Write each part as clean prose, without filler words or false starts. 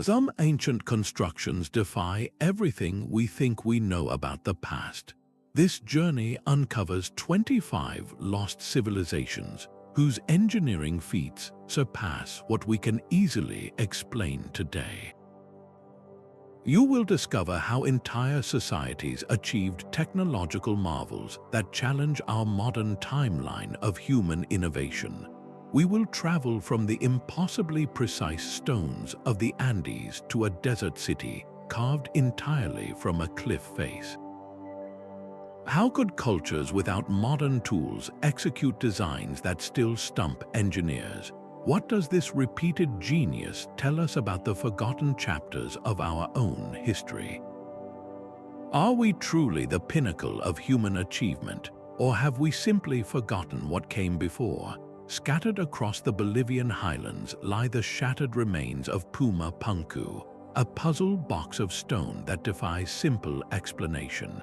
Some ancient constructions defy everything we think we know about the past. This journey uncovers 25 lost civilizations whose engineering feats surpass what we can easily explain today. You will discover how entire societies achieved technological marvels that challenge our modern timeline of human innovation. We will travel from the impossibly precise stones of the Andes to a desert city carved entirely from a cliff face. How could cultures without modern tools execute designs that still stump engineers? What does this repeated genius tell us about the forgotten chapters of our own history? Are we truly the pinnacle of human achievement, or have we simply forgotten what came before? Scattered across the Bolivian highlands lie the shattered remains of Puma Punku, a puzzle box of stone that defies simple explanation.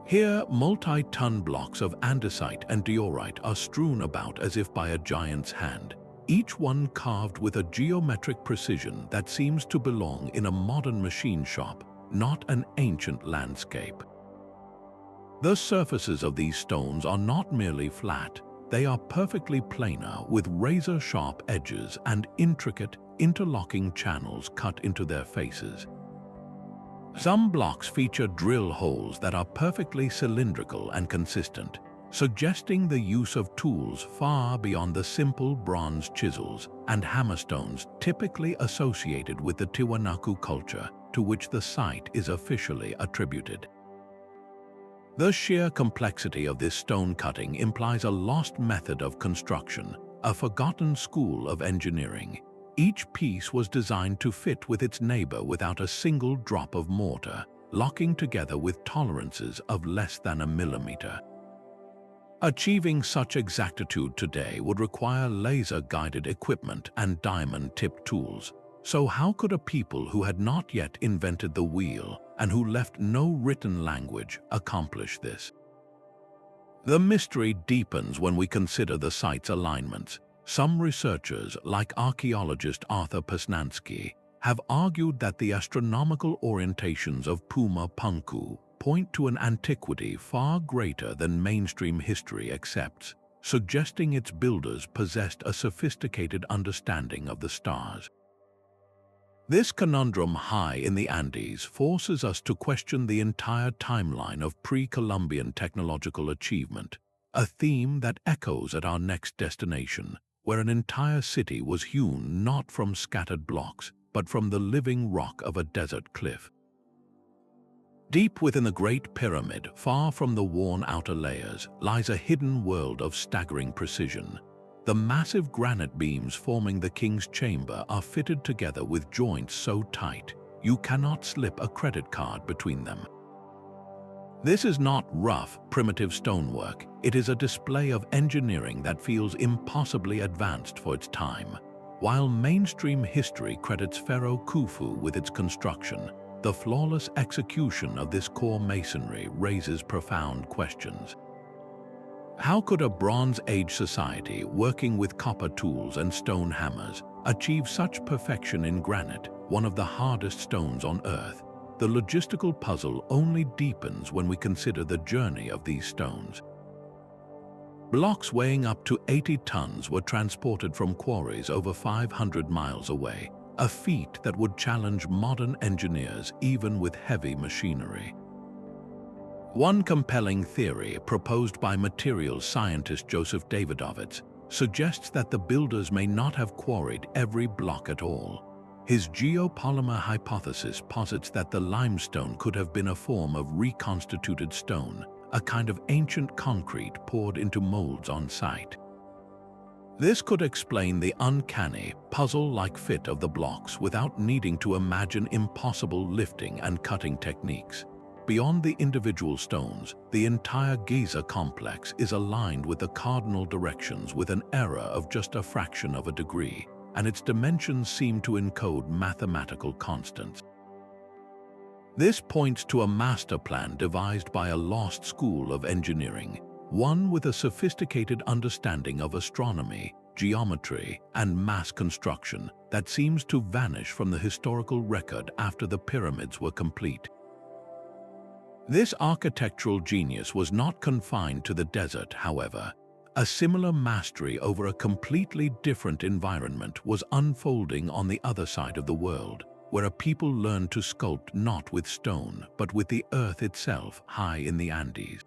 Here, multi-ton blocks of andesite and diorite are strewn about as if by a giant's hand, each one carved with a geometric precision that seems to belong in a modern machine shop, not an ancient landscape. The surfaces of these stones are not merely flat, they are perfectly planar with razor-sharp edges and intricate, interlocking channels cut into their faces. Some blocks feature drill holes that are perfectly cylindrical and consistent, suggesting the use of tools far beyond the simple bronze chisels and hammerstones typically associated with the Tiwanaku culture to which the site is officially attributed. The sheer complexity of this stone cutting implies a lost method of construction, a forgotten school of engineering. Each piece was designed to fit with its neighbor without a single drop of mortar, locking together with tolerances of less than a millimeter. Achieving such exactitude today would require laser-guided equipment and diamond-tipped tools. So how could a people who had not yet invented the wheel and who left no written language accomplish this? The mystery deepens when we consider the site's alignments. Some researchers, like archaeologist Arthur Pesnansky, have argued that the astronomical orientations of Puma Punku point to an antiquity far greater than mainstream history accepts, suggesting its builders possessed a sophisticated understanding of the stars. This conundrum high in the Andes forces us to question the entire timeline of pre-Columbian technological achievement, a theme that echoes at our next destination, where an entire city was hewn not from scattered blocks, but from the living rock of a desert cliff. Deep within the Great Pyramid, far from the worn outer layers, lies a hidden world of staggering precision. The massive granite beams forming the king's chamber are fitted together with joints so tight, you cannot slip a credit card between them. This is not rough, primitive stonework. It is a display of engineering that feels impossibly advanced for its time. While mainstream history credits Pharaoh Khufu with its construction, the flawless execution of this core masonry raises profound questions. How could a Bronze Age society working with copper tools and stone hammers achieve such perfection in granite, one of the hardest stones on Earth? The logistical puzzle only deepens when we consider the journey of these stones. Blocks weighing up to 80 tons were transported from quarries over 500 miles away, a feat that would challenge modern engineers even with heavy machinery. One compelling theory proposed by materials scientist Joseph Davidovits suggests that the builders may not have quarried every block at all. His geopolymer hypothesis posits that the limestone could have been a form of reconstituted stone, a kind of ancient concrete poured into molds on site. This could explain the uncanny, puzzle-like fit of the blocks without needing to imagine impossible lifting and cutting techniques. Beyond the individual stones, the entire Giza complex is aligned with the cardinal directions with an error of just a fraction of a degree, and its dimensions seem to encode mathematical constants. This points to a master plan devised by a lost school of engineering, one with a sophisticated understanding of astronomy, geometry, and mass construction that seems to vanish from the historical record after the pyramids were complete. This architectural genius was not confined to the desert, however. A similar mastery over a completely different environment was unfolding on the other side of the world, where a people learned to sculpt not with stone, but with the earth itself high in the Andes.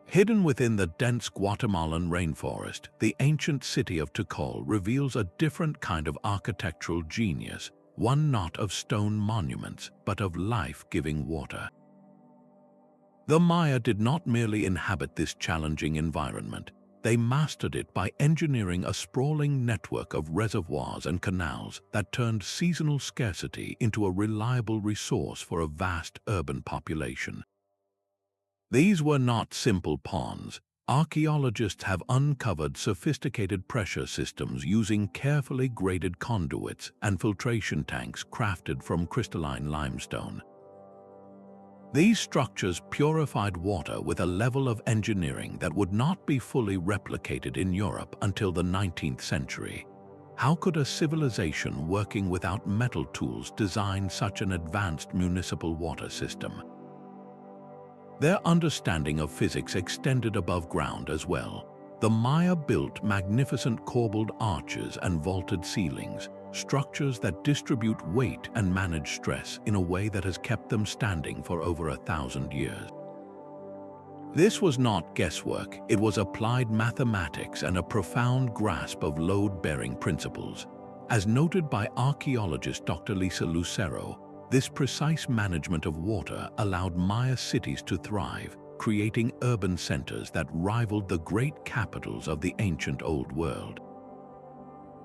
Hidden within the dense Guatemalan rainforest, the ancient city of Tikal reveals a different kind of architectural genius, one not of stone monuments, but of life-giving water. The Maya did not merely inhabit this challenging environment. They mastered it by engineering a sprawling network of reservoirs and canals that turned seasonal scarcity into a reliable resource for a vast urban population. These were not simple ponds. Archaeologists have uncovered sophisticated pressure systems using carefully graded conduits and filtration tanks crafted from crystalline limestone. These structures purified water with a level of engineering that would not be fully replicated in Europe until the 19th century. How could a civilization working without metal tools design such an advanced municipal water system? Their understanding of physics extended above ground as well. The Maya built magnificent corbelled arches and vaulted ceilings, structures that distribute weight and manage stress in a way that has kept them standing for over 1,000 years. This was not guesswork, it was applied mathematics and a profound grasp of load-bearing principles. As noted by archaeologist Dr. Lisa Lucero, this precise management of water allowed Maya cities to thrive, creating urban centers that rivaled the great capitals of the ancient Old World.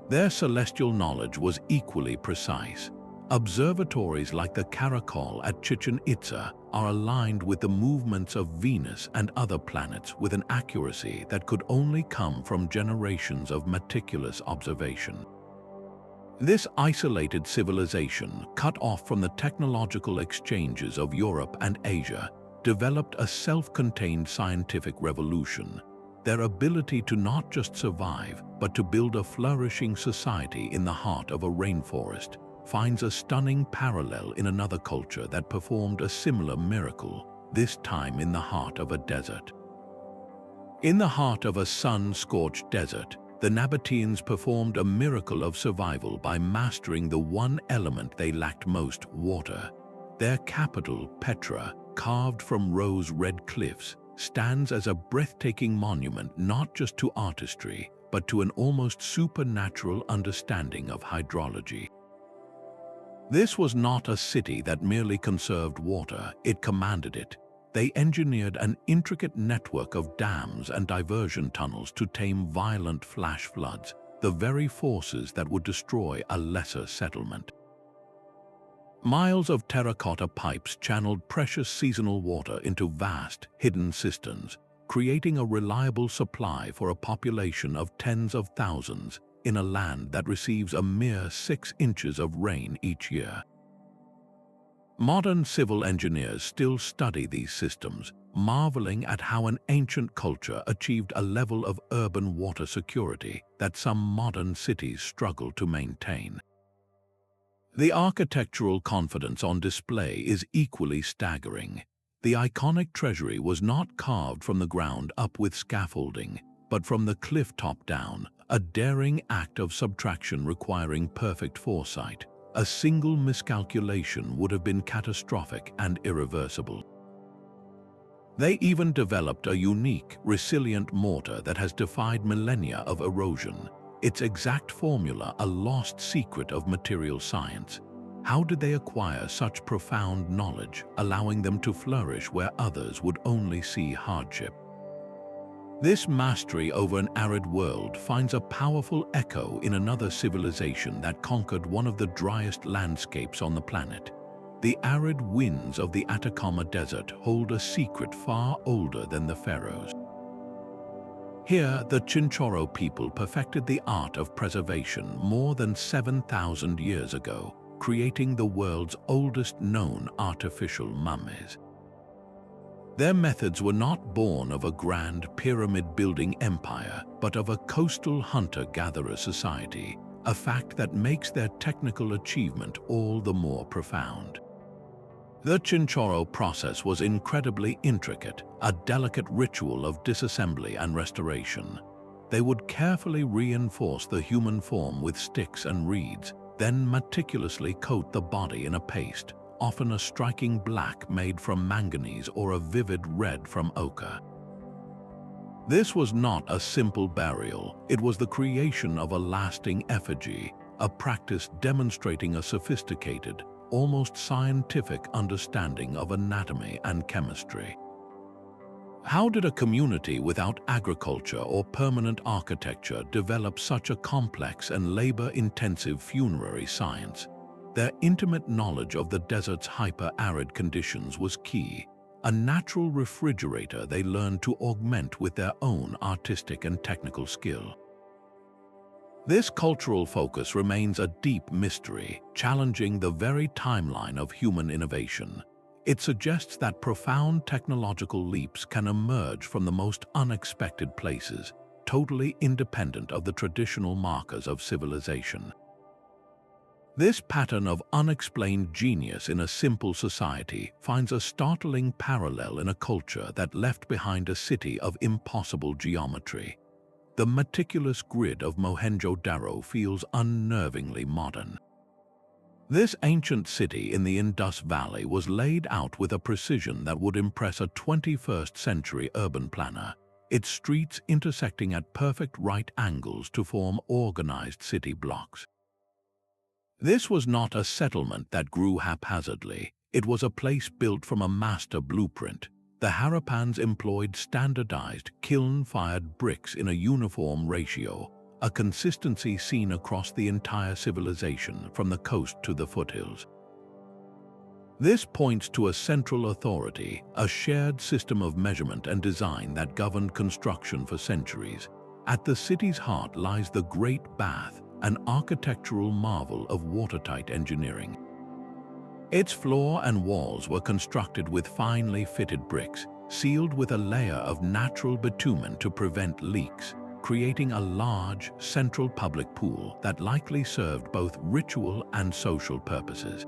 Their celestial knowledge was equally precise. Observatories like the Caral at Chichen Itza are aligned with the movements of Venus and other planets with an accuracy that could only come from generations of meticulous observation. This isolated civilization, cut off from the technological exchanges of Europe and Asia, developed a self-contained scientific revolution. Their ability to not just survive, but to build a flourishing society in the heart of a rainforest finds a stunning parallel in another culture that performed a similar miracle, this time in the heart of a desert. In the heart of a sun-scorched desert, the Nabateans performed a miracle of survival by mastering the one element they lacked most, water. Their capital, Petra, carved from rose-red cliffs, stands as a breathtaking monument not just to artistry, but to an almost supernatural understanding of hydrology. This was not a city that merely conserved water, it commanded it. They engineered an intricate network of dams and diversion tunnels to tame violent flash floods, the very forces that would destroy a lesser settlement. Miles of terracotta pipes channeled precious seasonal water into vast, hidden cisterns, creating a reliable supply for a population of tens of thousands in a land that receives a mere 6 inches of rain each year. Modern civil engineers still study these systems, marveling at how an ancient culture achieved a level of urban water security that some modern cities struggle to maintain. The architectural confidence on display is equally staggering. The iconic treasury was not carved from the ground up with scaffolding, but from the cliff top down, a daring act of subtraction requiring perfect foresight. A single miscalculation would have been catastrophic and irreversible. They even developed a unique, resilient mortar that has defied millennia of erosion. Its exact formula, a lost secret of material science. How did they acquire such profound knowledge, allowing them to flourish where others would only see hardship? This mastery over an arid world finds a powerful echo in another civilization that conquered one of the driest landscapes on the planet. The arid winds of the Atacama Desert hold a secret far older than the pharaohs. Here, the Chinchorro people perfected the art of preservation more than 7,000 years ago, creating the world's oldest known artificial mummies. Their methods were not born of a grand pyramid-building empire, but of a coastal hunter-gatherer society, a fact that makes their technical achievement all the more profound. The Chinchorro process was incredibly intricate, a delicate ritual of disassembly and restoration. They would carefully reinforce the human form with sticks and reeds, then meticulously coat the body in a paste, often a striking black made from manganese or a vivid red from ochre. This was not a simple burial, it was the creation of a lasting effigy, a practice demonstrating a sophisticated, almost scientific understanding of anatomy and chemistry. How did a community without agriculture or permanent architecture develop such a complex and labor-intensive funerary science? Their intimate knowledge of the desert's hyper-arid conditions was key, a natural refrigerator they learned to augment with their own artistic and technical skill. This cultural focus remains a deep mystery, challenging the very timeline of human innovation. It suggests that profound technological leaps can emerge from the most unexpected places, totally independent of the traditional markers of civilization. This pattern of unexplained genius in a simple society finds a startling parallel in a culture that left behind a city of impossible geometry. The meticulous grid of Mohenjo-Daro feels unnervingly modern. This ancient city in the Indus Valley was laid out with a precision that would impress a 21st-century urban planner, its streets intersecting at perfect right angles to form organized city blocks. This was not a settlement that grew haphazardly. It was a place built from a master blueprint. The Harappans employed standardized, kiln-fired bricks in a uniform ratio, a consistency seen across the entire civilization from the coast to the foothills. This points to a central authority, a shared system of measurement and design that governed construction for centuries. At the city's heart lies the Great Bath, an architectural marvel of watertight engineering. Its floor and walls were constructed with finely fitted bricks, sealed with a layer of natural bitumen to prevent leaks, creating a large, central public pool that likely served both ritual and social purposes.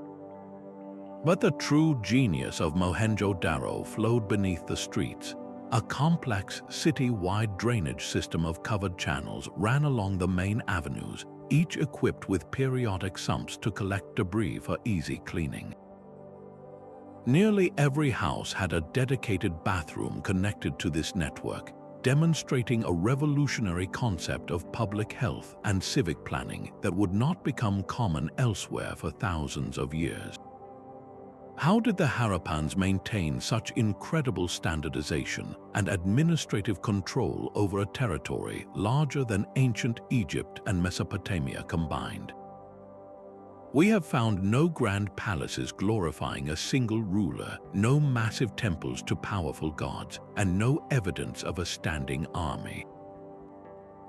But the true genius of Mohenjo-Daro flowed beneath the streets. A complex, city-wide drainage system of covered channels ran along the main avenues, each equipped with periodic sumps to collect debris for easy cleaning. Nearly every house had a dedicated bathroom connected to this network, demonstrating a revolutionary concept of public health and civic planning that would not become common elsewhere for thousands of years. How did the Harappans maintain such incredible standardization and administrative control over a territory larger than ancient Egypt and Mesopotamia combined? We have found no grand palaces glorifying a single ruler, no massive temples to powerful gods, and no evidence of a standing army.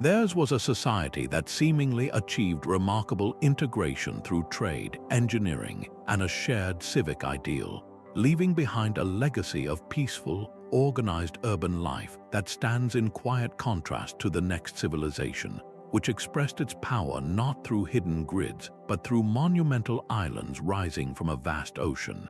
Theirs was a society that seemingly achieved remarkable integration through trade, engineering, and a shared civic ideal, leaving behind a legacy of peaceful, organized urban life that stands in quiet contrast to the next civilization, which expressed its power not through hidden grids, but through monumental islands rising from a vast ocean.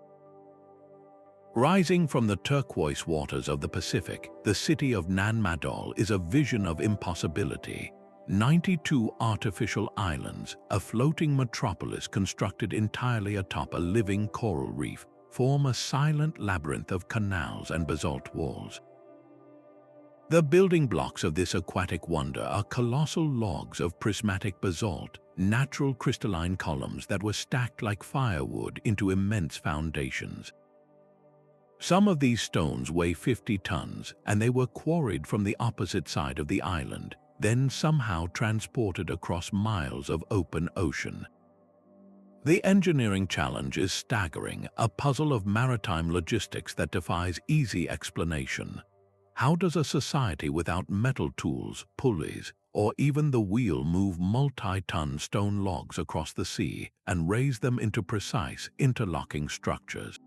Rising from the turquoise waters of the Pacific, the city of Madol is a vision of impossibility. 92 artificial islands, a floating metropolis constructed entirely atop a living coral reef, form a silent labyrinth of canals and basalt walls. The building blocks of this aquatic wonder are colossal logs of prismatic basalt, natural crystalline columns that were stacked like firewood into immense foundations. Some of these stones weigh 50 tons, and they were quarried from the opposite side of the island, then somehow transported across miles of open ocean. The engineering challenge is staggering, a puzzle of maritime logistics that defies easy explanation. How does a society without metal tools, pulleys, or even the wheel move multi-ton stone logs across the sea and raise them into precise, interlocking structures?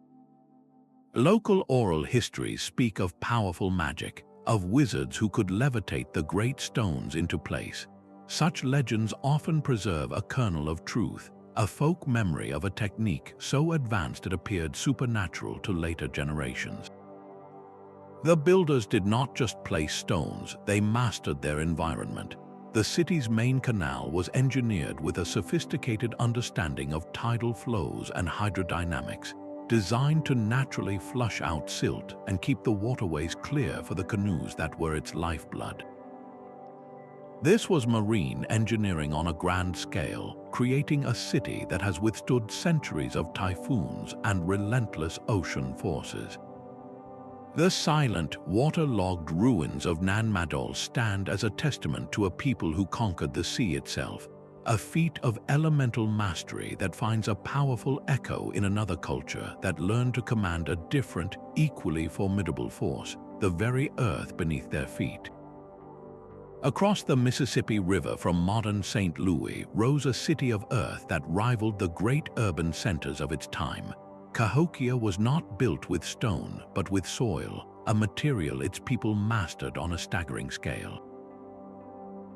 Local oral histories speak of powerful magic, of wizards who could levitate the great stones into place. Such legends often preserve a kernel of truth, a folk memory of a technique so advanced it appeared supernatural to later generations. The builders did not just place stones, they mastered their environment. The city's main canal was engineered with a sophisticated understanding of tidal flows and hydrodynamics, designed to naturally flush out silt and keep the waterways clear for the canoes that were its lifeblood. This was marine engineering on a grand scale, creating a city that has withstood centuries of typhoons and relentless ocean forces. The silent, waterlogged ruins of Madol stand as a testament to a people who conquered the sea itself, a feat of elemental mastery that finds a powerful echo in another culture that learned to command a different, equally formidable force, the very earth beneath their feet. Across the Mississippi River from modern St. Louis rose a city of earth that rivaled the great urban centers of its time. Cahokia was not built with stone, but with soil, a material its people mastered on a staggering scale.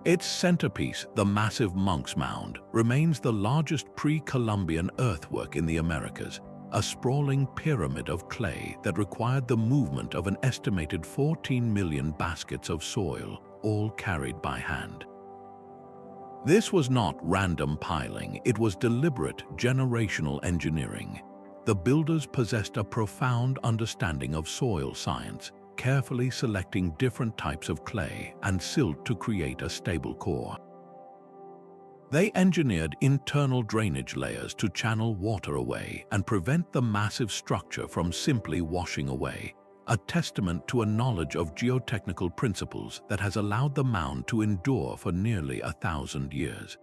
Its centerpiece, the massive Monk's Mound, remains the largest pre-Columbian earthwork in the Americas, a sprawling pyramid of clay that required the movement of an estimated 14 million baskets of soil, all carried by hand. This was not random piling, it was deliberate generational engineering. The builders possessed a profound understanding of soil science, carefully selecting different types of clay and silt to create a stable core. They engineered internal drainage layers to channel water away and prevent the massive structure from simply washing away, a testament to a knowledge of geotechnical principles that has allowed the mound to endure for nearly 1,000 years.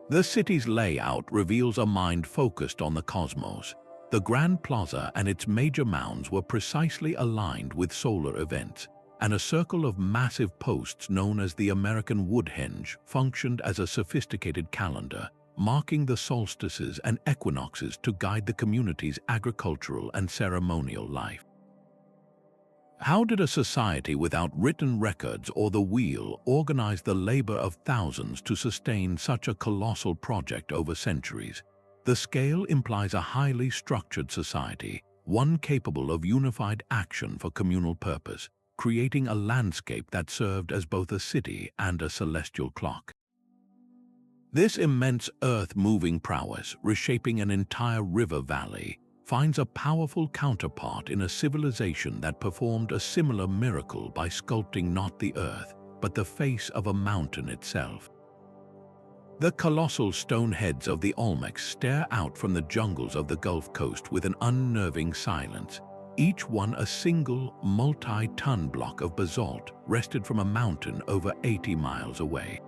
The city's layout reveals a mind focused on the cosmos. The Grand Plaza and its major mounds were precisely aligned with solar events, and a circle of massive posts known as the American Woodhenge functioned as a sophisticated calendar, marking the solstices and equinoxes to guide the community's agricultural and ceremonial life. How did a society without written records or the wheel organize the labor of thousands to sustain such a colossal project over centuries? The scale implies a highly structured society, one capable of unified action for communal purpose, creating a landscape that served as both a city and a celestial clock. This immense earth-moving prowess, reshaping an entire river valley, finds a powerful counterpart in a civilization that performed a similar miracle by sculpting not the earth, but the face of a mountain itself. The colossal stone heads of the Olmecs stare out from the jungles of the Gulf Coast with an unnerving silence, each one a single, multi-ton block of basalt wrested from a mountain over 80 miles away.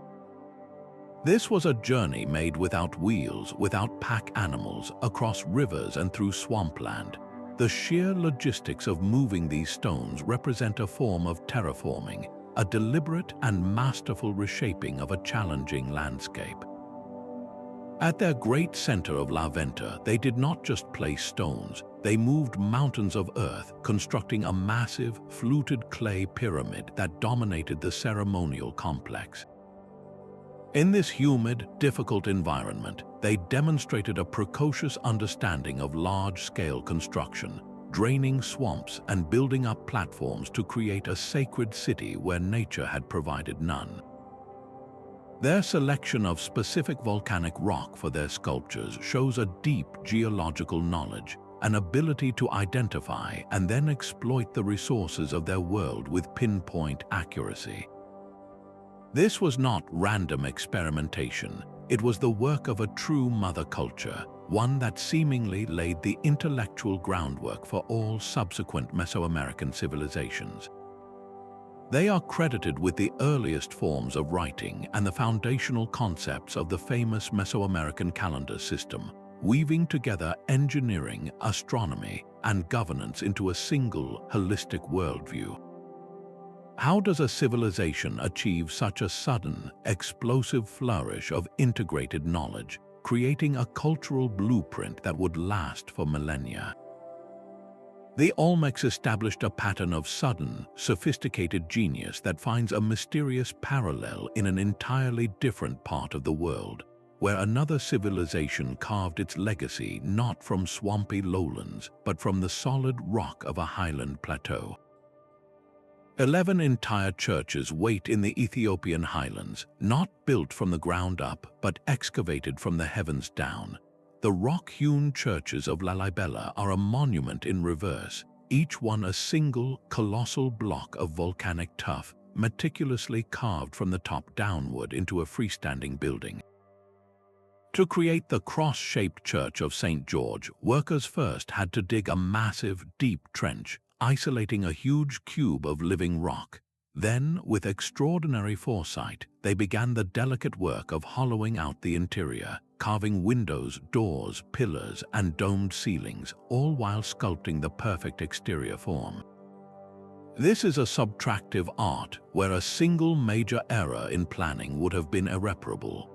This was a journey made without wheels, without pack animals, across rivers and through swampland. The sheer logistics of moving these stones represent a form of terraforming, a deliberate and masterful reshaping of a challenging landscape. At their great center of La Venta, they did not just place stones, they moved mountains of earth, constructing a massive, fluted clay pyramid that dominated the ceremonial complex. In this humid, difficult environment, they demonstrated a precocious understanding of large-scale construction, draining swamps and building up platforms to create a sacred city where nature had provided none. Their selection of specific volcanic rock for their sculptures shows a deep geological knowledge, an ability to identify and then exploit the resources of their world with pinpoint accuracy. This was not random experimentation, it was the work of a true mother culture, one that seemingly laid the intellectual groundwork for all subsequent Mesoamerican civilizations. They are credited with the earliest forms of writing and the foundational concepts of the famous Mesoamerican calendar system, weaving together engineering, astronomy, and governance into a single, holistic worldview. How does a civilization achieve such a sudden, explosive flourish of integrated knowledge, creating a cultural blueprint that would last for millennia? The Olmecs established a pattern of sudden, sophisticated genius that finds a mysterious parallel in an entirely different part of the world, where another civilization carved its legacy not from swampy lowlands, but from the solid rock of a highland plateau. 11 entire churches wait in the Ethiopian highlands, not built from the ground up, but excavated from the heavens down. The rock-hewn churches of Lalibela are a monument in reverse, each one a single, colossal block of volcanic tuff, meticulously carved from the top downward into a freestanding building. To create the cross-shaped church of St. George, workers first had to dig a massive, deep trench, isolating a huge cube of living rock. Then, with extraordinary foresight, they began the delicate work of hollowing out the interior, carving windows, doors, pillars, and domed ceilings, all while sculpting the perfect exterior form. This is a subtractive art where a single major error in planning would have been irreparable.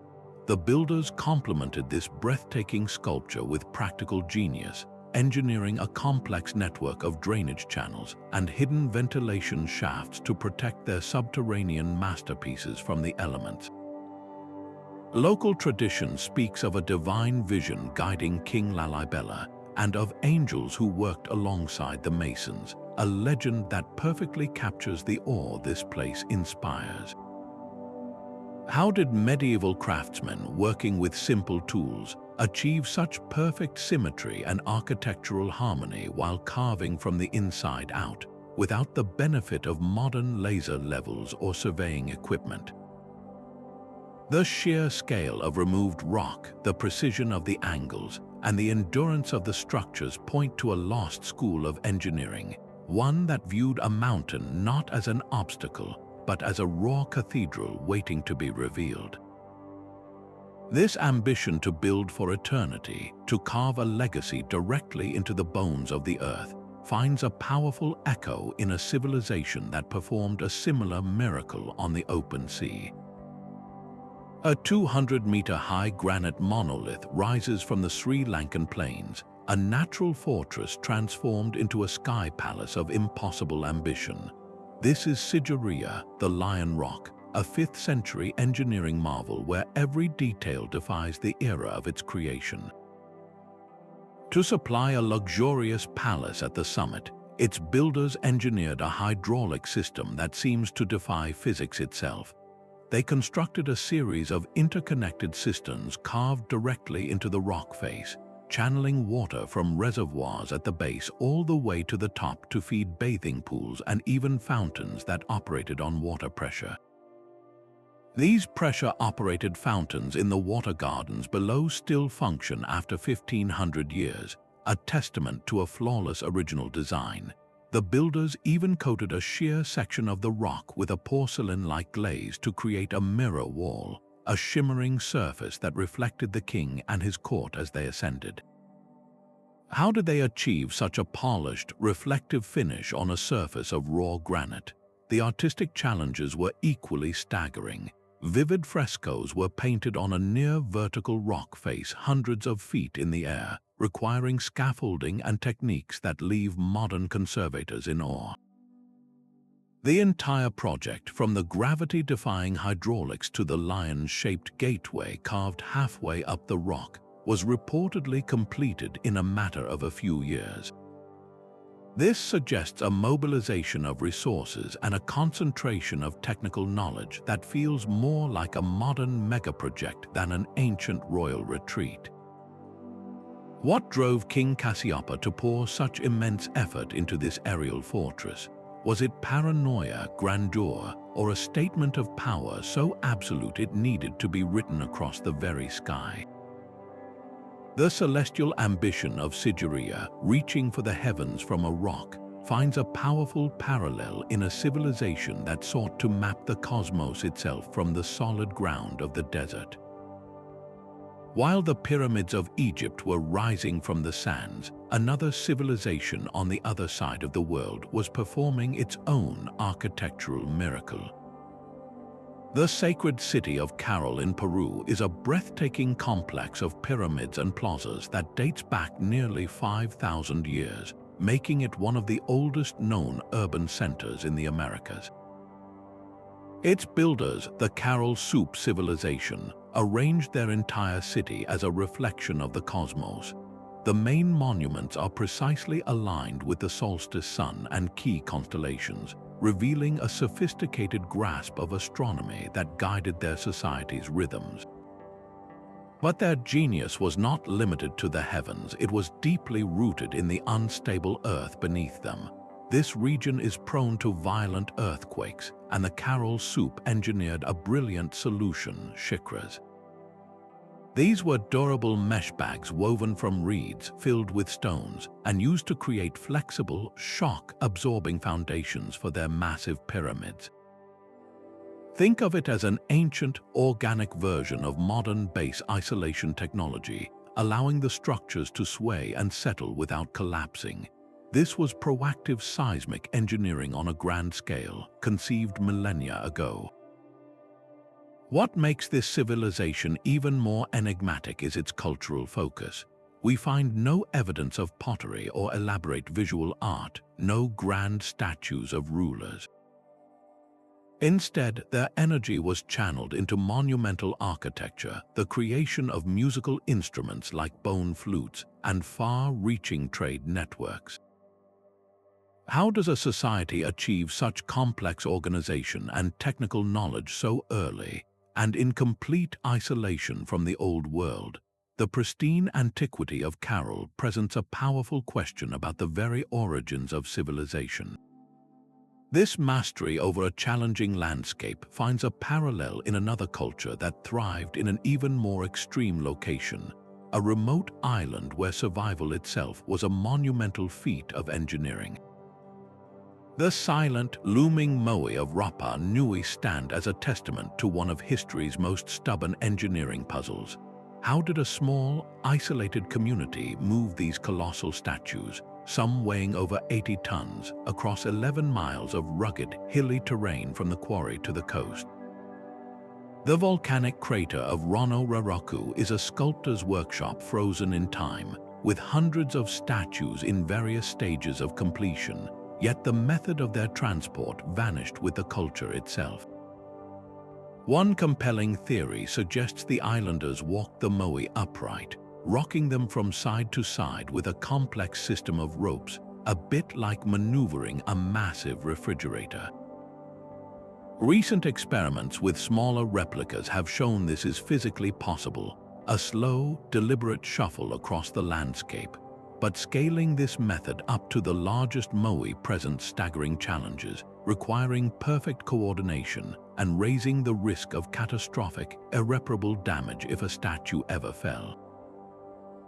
The builders complemented this breathtaking sculpture with practical genius, engineering a complex network of drainage channels and hidden ventilation shafts to protect their subterranean masterpieces from the elements. Local tradition speaks of a divine vision guiding King Lalibela and of angels who worked alongside the masons, a legend that perfectly captures the awe this place inspires. How did medieval craftsmen working with simple tools achieve such perfect symmetry and architectural harmony while carving from the inside out, without the benefit of modern laser levels or surveying equipment? The sheer scale of removed rock, the precision of the angles, and the endurance of the structures point to a lost school of engineering, one that viewed a mountain not as an obstacle, but as a raw cathedral waiting to be revealed. This ambition to build for eternity, to carve a legacy directly into the bones of the earth, finds a powerful echo in a civilization that performed a similar miracle on the open sea. A 200-meter-high granite monolith rises from the Sri Lankan plains, a natural fortress transformed into a sky palace of impossible ambition. This is Sigiriya, the Lion Rock, a 5th century engineering marvel where every detail defies the era of its creation. To supply a luxurious palace at the summit, its builders engineered a hydraulic system that seems to defy physics itself. They constructed a series of interconnected cisterns carved directly into the rock face, channeling water from reservoirs at the base all the way to the top to feed bathing pools and even fountains that operated on water pressure. These pressure-operated fountains in the water gardens below still function after 1,500 years, a testament to a flawless original design. The builders even coated a sheer section of the rock with a porcelain-like glaze to create a mirror wall, a shimmering surface that reflected the king and his court as they ascended. How did they achieve such a polished, reflective finish on a surface of raw granite? The artistic challenges were equally staggering. Vivid frescoes were painted on a near-vertical rock face hundreds of feet in the air, requiring scaffolding and techniques that leave modern conservators in awe. The entire project, from the gravity-defying hydraulics to the lion-shaped gateway carved halfway up the rock, was reportedly completed in a matter of a few years. This suggests a mobilization of resources and a concentration of technical knowledge that feels more like a modern megaproject than an ancient royal retreat. What drove King Cassioppa to pour such immense effort into this aerial fortress? Was it paranoia, grandeur, or a statement of power so absolute it needed to be written across the very sky? The celestial ambition of Sigiriya, reaching for the heavens from a rock, finds a powerful parallel in a civilization that sought to map the cosmos itself from the solid ground of the desert. While the pyramids of Egypt were rising from the sands, another civilization on the other side of the world was performing its own architectural miracle. The sacred city of Caral in Peru is a breathtaking complex of pyramids and plazas that dates back nearly 5,000 years, making it one of the oldest known urban centers in the Americas. Its builders, the Caral Soup civilization, arranged their entire city as a reflection of the cosmos. The main monuments are precisely aligned with the solstice sun and key constellations, revealing a sophisticated grasp of astronomy that guided their society's rhythms. But their genius was not limited to the heavens, it was deeply rooted in the unstable earth beneath them. This region is prone to violent earthquakes, and the Caral Soup engineered a brilliant solution, shikras. These were durable mesh bags woven from reeds filled with stones and used to create flexible, shock-absorbing foundations for their massive pyramids. Think of it as an ancient, organic version of modern base isolation technology, allowing the structures to sway and settle without collapsing. This was proactive seismic engineering on a grand scale, conceived millennia ago. What makes this civilization even more enigmatic is its cultural focus. We find no evidence of pottery or elaborate visual art, no grand statues of rulers. Instead, their energy was channeled into monumental architecture, the creation of musical instruments like bone flutes, and far-reaching trade networks. How does a society achieve such complex organization and technical knowledge so early, and in complete isolation from the old world? The pristine antiquity of Caral presents a powerful question about the very origins of civilization. This mastery over a challenging landscape finds a parallel in another culture that thrived in an even more extreme location, a remote island where survival itself was a monumental feat of engineering. The silent, looming Moai of Rapa Nui stand as a testament to one of history's most stubborn engineering puzzles. How did a small, isolated community move these colossal statues, some weighing over 80 tons, across 11 miles of rugged, hilly terrain from the quarry to the coast? The volcanic crater of Rono Raraku is a sculptor's workshop frozen in time, with hundreds of statues in various stages of completion, yet the method of their transport vanished with the culture itself. One compelling theory suggests the islanders walked the Moai upright, rocking them from side to side with a complex system of ropes, a bit like maneuvering a massive refrigerator. Recent experiments with smaller replicas have shown this is physically possible, a slow, deliberate shuffle across the landscape. But scaling this method up to the largest Moai presents staggering challenges, requiring perfect coordination and raising the risk of catastrophic, irreparable damage if a statue ever fell.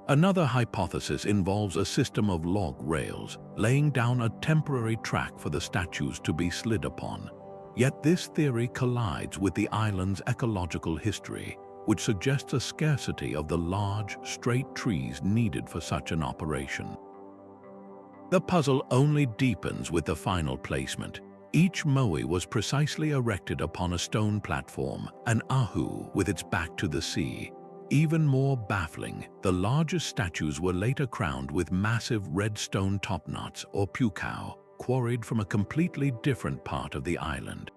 Another hypothesis involves a system of log rails, laying down a temporary track for the statues to be slid upon. Yet this theory collides with the island's ecological history, which suggests a scarcity of the large, straight trees needed for such an operation. The puzzle only deepens with the final placement. Each Moai was precisely erected upon a stone platform, an ahu with its back to the sea. Even more baffling, the largest statues were later crowned with massive red stone topknots or pukao, quarried from a completely different part of the island.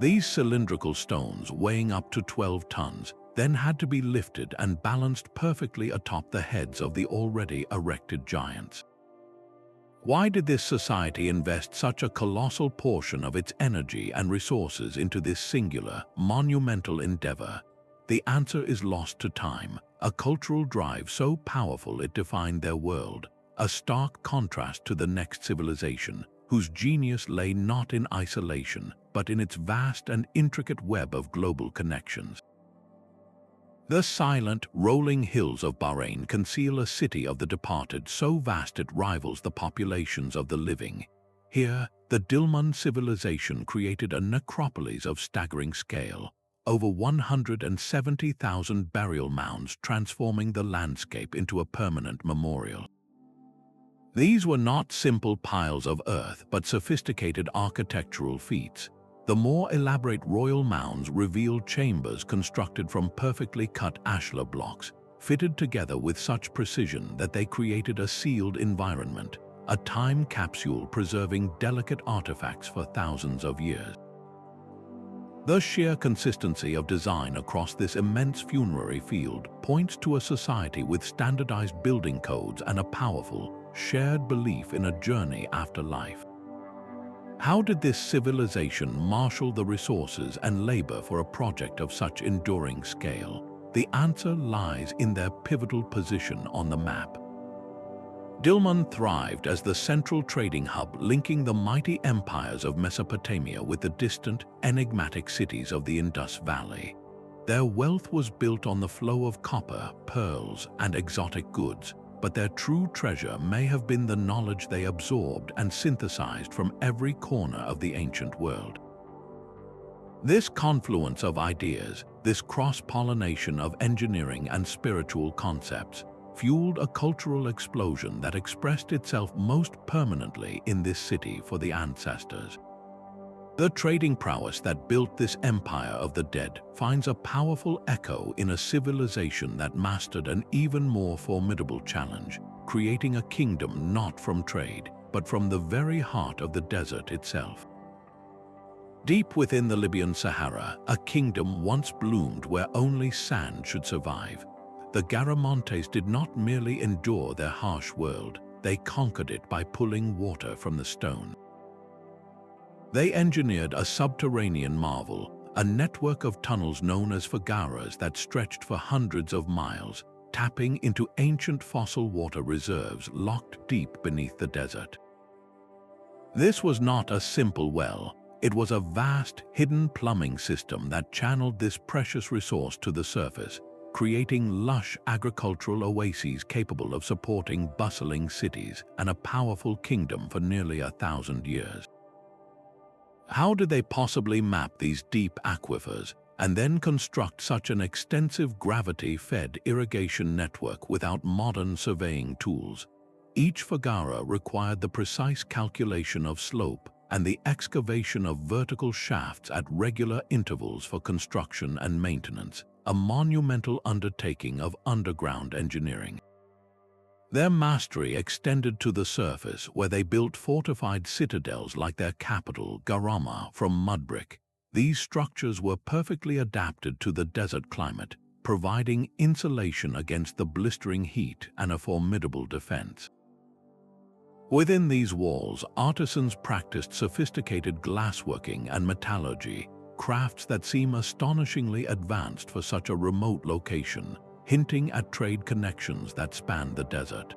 These cylindrical stones, weighing up to 12 tons, then had to be lifted and balanced perfectly atop the heads of the already erected giants. Why did this society invest such a colossal portion of its energy and resources into this singular, monumental endeavor? The answer is lost to time, a cultural drive so powerful it defined their world, a stark contrast to the next civilization, whose genius lay not in isolation, but in its vast and intricate web of global connections. The silent, rolling hills of Bahrain conceal a city of the departed so vast it rivals the populations of the living. Here, the Dilmun civilization created a necropolis of staggering scale, over 170,000 burial mounds transforming the landscape into a permanent memorial. These were not simple piles of earth, but sophisticated architectural feats. The more elaborate royal mounds revealed chambers constructed from perfectly cut ashlar blocks, fitted together with such precision that they created a sealed environment, a time capsule preserving delicate artifacts for thousands of years. The sheer consistency of design across this immense funerary field points to a society with standardized building codes and a powerful, shared belief in a journey after life. How did this civilization marshal the resources and labor for a project of such enduring scale? The answer lies in their pivotal position on the map. Dilmun thrived as the central trading hub linking the mighty empires of Mesopotamia with the distant, enigmatic cities of the Indus Valley. Their wealth was built on the flow of copper, pearls, and exotic goods, but their true treasure may have been the knowledge they absorbed and synthesized from every corner of the ancient world. This confluence of ideas, this cross-pollination of engineering and spiritual concepts, fueled a cultural explosion that expressed itself most permanently in this city for the ancestors. The trading prowess that built this empire of the dead finds a powerful echo in a civilization that mastered an even more formidable challenge, creating a kingdom not from trade, but from the very heart of the desert itself. Deep within the Libyan Sahara, a kingdom once bloomed where only sand should survive. The Garamantes did not merely endure their harsh world, they conquered it by pulling water from the stone. They engineered a subterranean marvel, a network of tunnels known as fagaras that stretched for hundreds of miles, tapping into ancient fossil water reserves locked deep beneath the desert. This was not a simple well, it was a vast, hidden plumbing system that channeled this precious resource to the surface, creating lush agricultural oases capable of supporting bustling cities and a powerful kingdom for nearly 1,000 years. How did they possibly map these deep aquifers and then construct such an extensive gravity-fed irrigation network without modern surveying tools? Each fagara required the precise calculation of slope and the excavation of vertical shafts at regular intervals for construction and maintenance, a monumental undertaking of underground engineering. Their mastery extended to the surface, where they built fortified citadels like their capital, Garama, from mud brick. These structures were perfectly adapted to the desert climate, providing insulation against the blistering heat and a formidable defense. Within these walls, artisans practiced sophisticated glassworking and metallurgy, crafts that seem astonishingly advanced for such a remote location, hinting at trade connections that span the desert.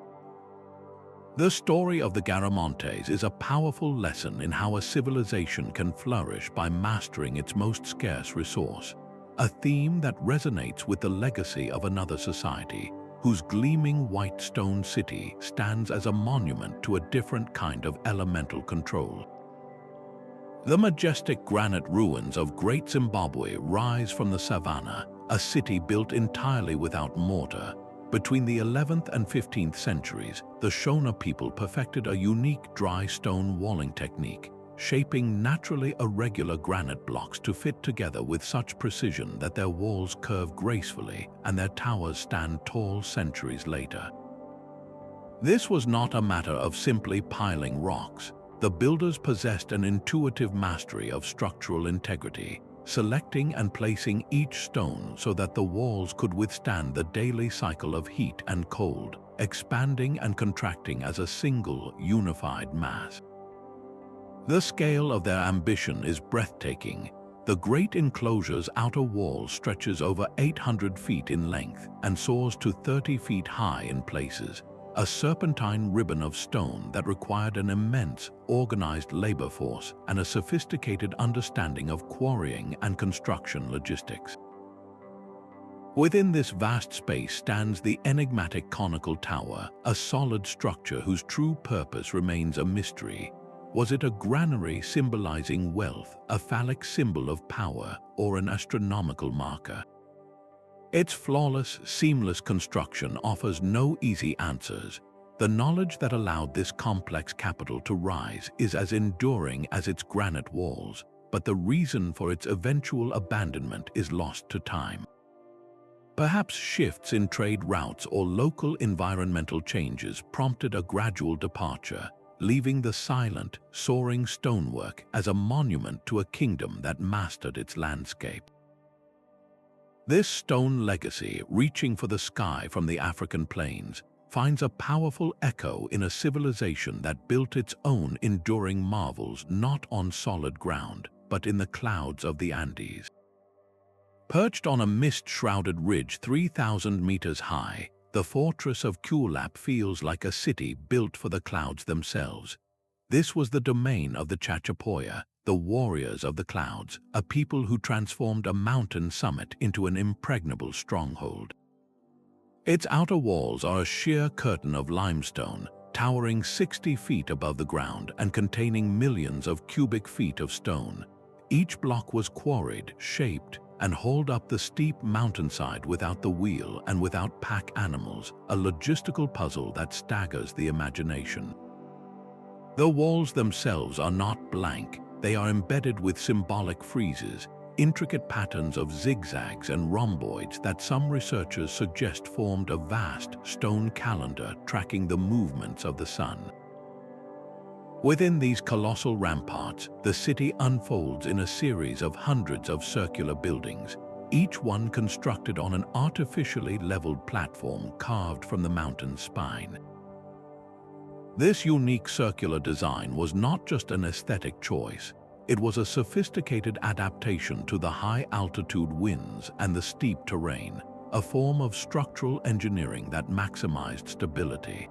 The story of the Garamantes is a powerful lesson in how a civilization can flourish by mastering its most scarce resource, a theme that resonates with the legacy of another society, whose gleaming white stone city stands as a monument to a different kind of elemental control. The majestic granite ruins of Great Zimbabwe rise from the savannah, a city built entirely without mortar. Between the 11th and 15th centuries, the Shona people perfected a unique dry stone walling technique, shaping naturally irregular granite blocks to fit together with such precision that their walls curve gracefully and their towers stand tall centuries later. This was not a matter of simply piling rocks. The builders possessed an intuitive mastery of structural integrity, selecting and placing each stone so that the walls could withstand the daily cycle of heat and cold, expanding and contracting as a single, unified mass. The scale of their ambition is breathtaking. The great enclosure's outer wall stretches over 800 feet in length and soars to 30 feet high in places, a serpentine ribbon of stone that required an immense, organized labor force and a sophisticated understanding of quarrying and construction logistics. Within this vast space stands the enigmatic conical tower, a solid structure whose true purpose remains a mystery. Was it a granary symbolizing wealth, a phallic symbol of power, or an astronomical marker? Its flawless, seamless construction offers no easy answers. The knowledge that allowed this complex capital to rise is as enduring as its granite walls, but the reason for its eventual abandonment is lost to time. Perhaps shifts in trade routes or local environmental changes prompted a gradual departure, leaving the silent, soaring stonework as a monument to a kingdom that mastered its landscape. This stone legacy, reaching for the sky from the African plains, finds a powerful echo in a civilization that built its own enduring marvels not on solid ground, but in the clouds of the Andes. Perched on a mist-shrouded ridge 3,000 meters high, the fortress of Kulap feels like a city built for the clouds themselves. This was the domain of the Chachapoya, the warriors of the clouds, a people who transformed a mountain summit into an impregnable stronghold. Its outer walls are a sheer curtain of limestone, towering 60 feet above the ground and containing millions of cubic feet of stone. Each block was quarried, shaped, and hauled up the steep mountainside without the wheel and without pack animals, a logistical puzzle that staggers the imagination. The walls themselves are not blank. They are embedded with symbolic friezes, intricate patterns of zigzags and rhomboids that some researchers suggest formed a vast stone calendar tracking the movements of the sun. Within these colossal ramparts, the city unfolds in a series of hundreds of circular buildings, each one constructed on an artificially leveled platform carved from the mountain's spine. This unique circular design was not just an aesthetic choice. It was a sophisticated adaptation to the high-altitude winds and the steep terrain, a form of structural engineering that maximized stability.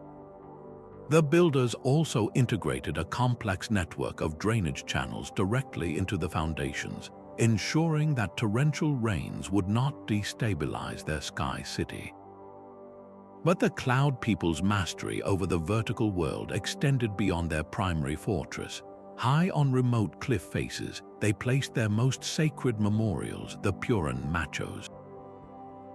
The builders also integrated a complex network of drainage channels directly into the foundations, ensuring that torrential rains would not destabilize their sky city. But the Cloud people's mastery over the vertical world extended beyond their primary fortress. High on remote cliff faces, they placed their most sacred memorials, the Puran machos.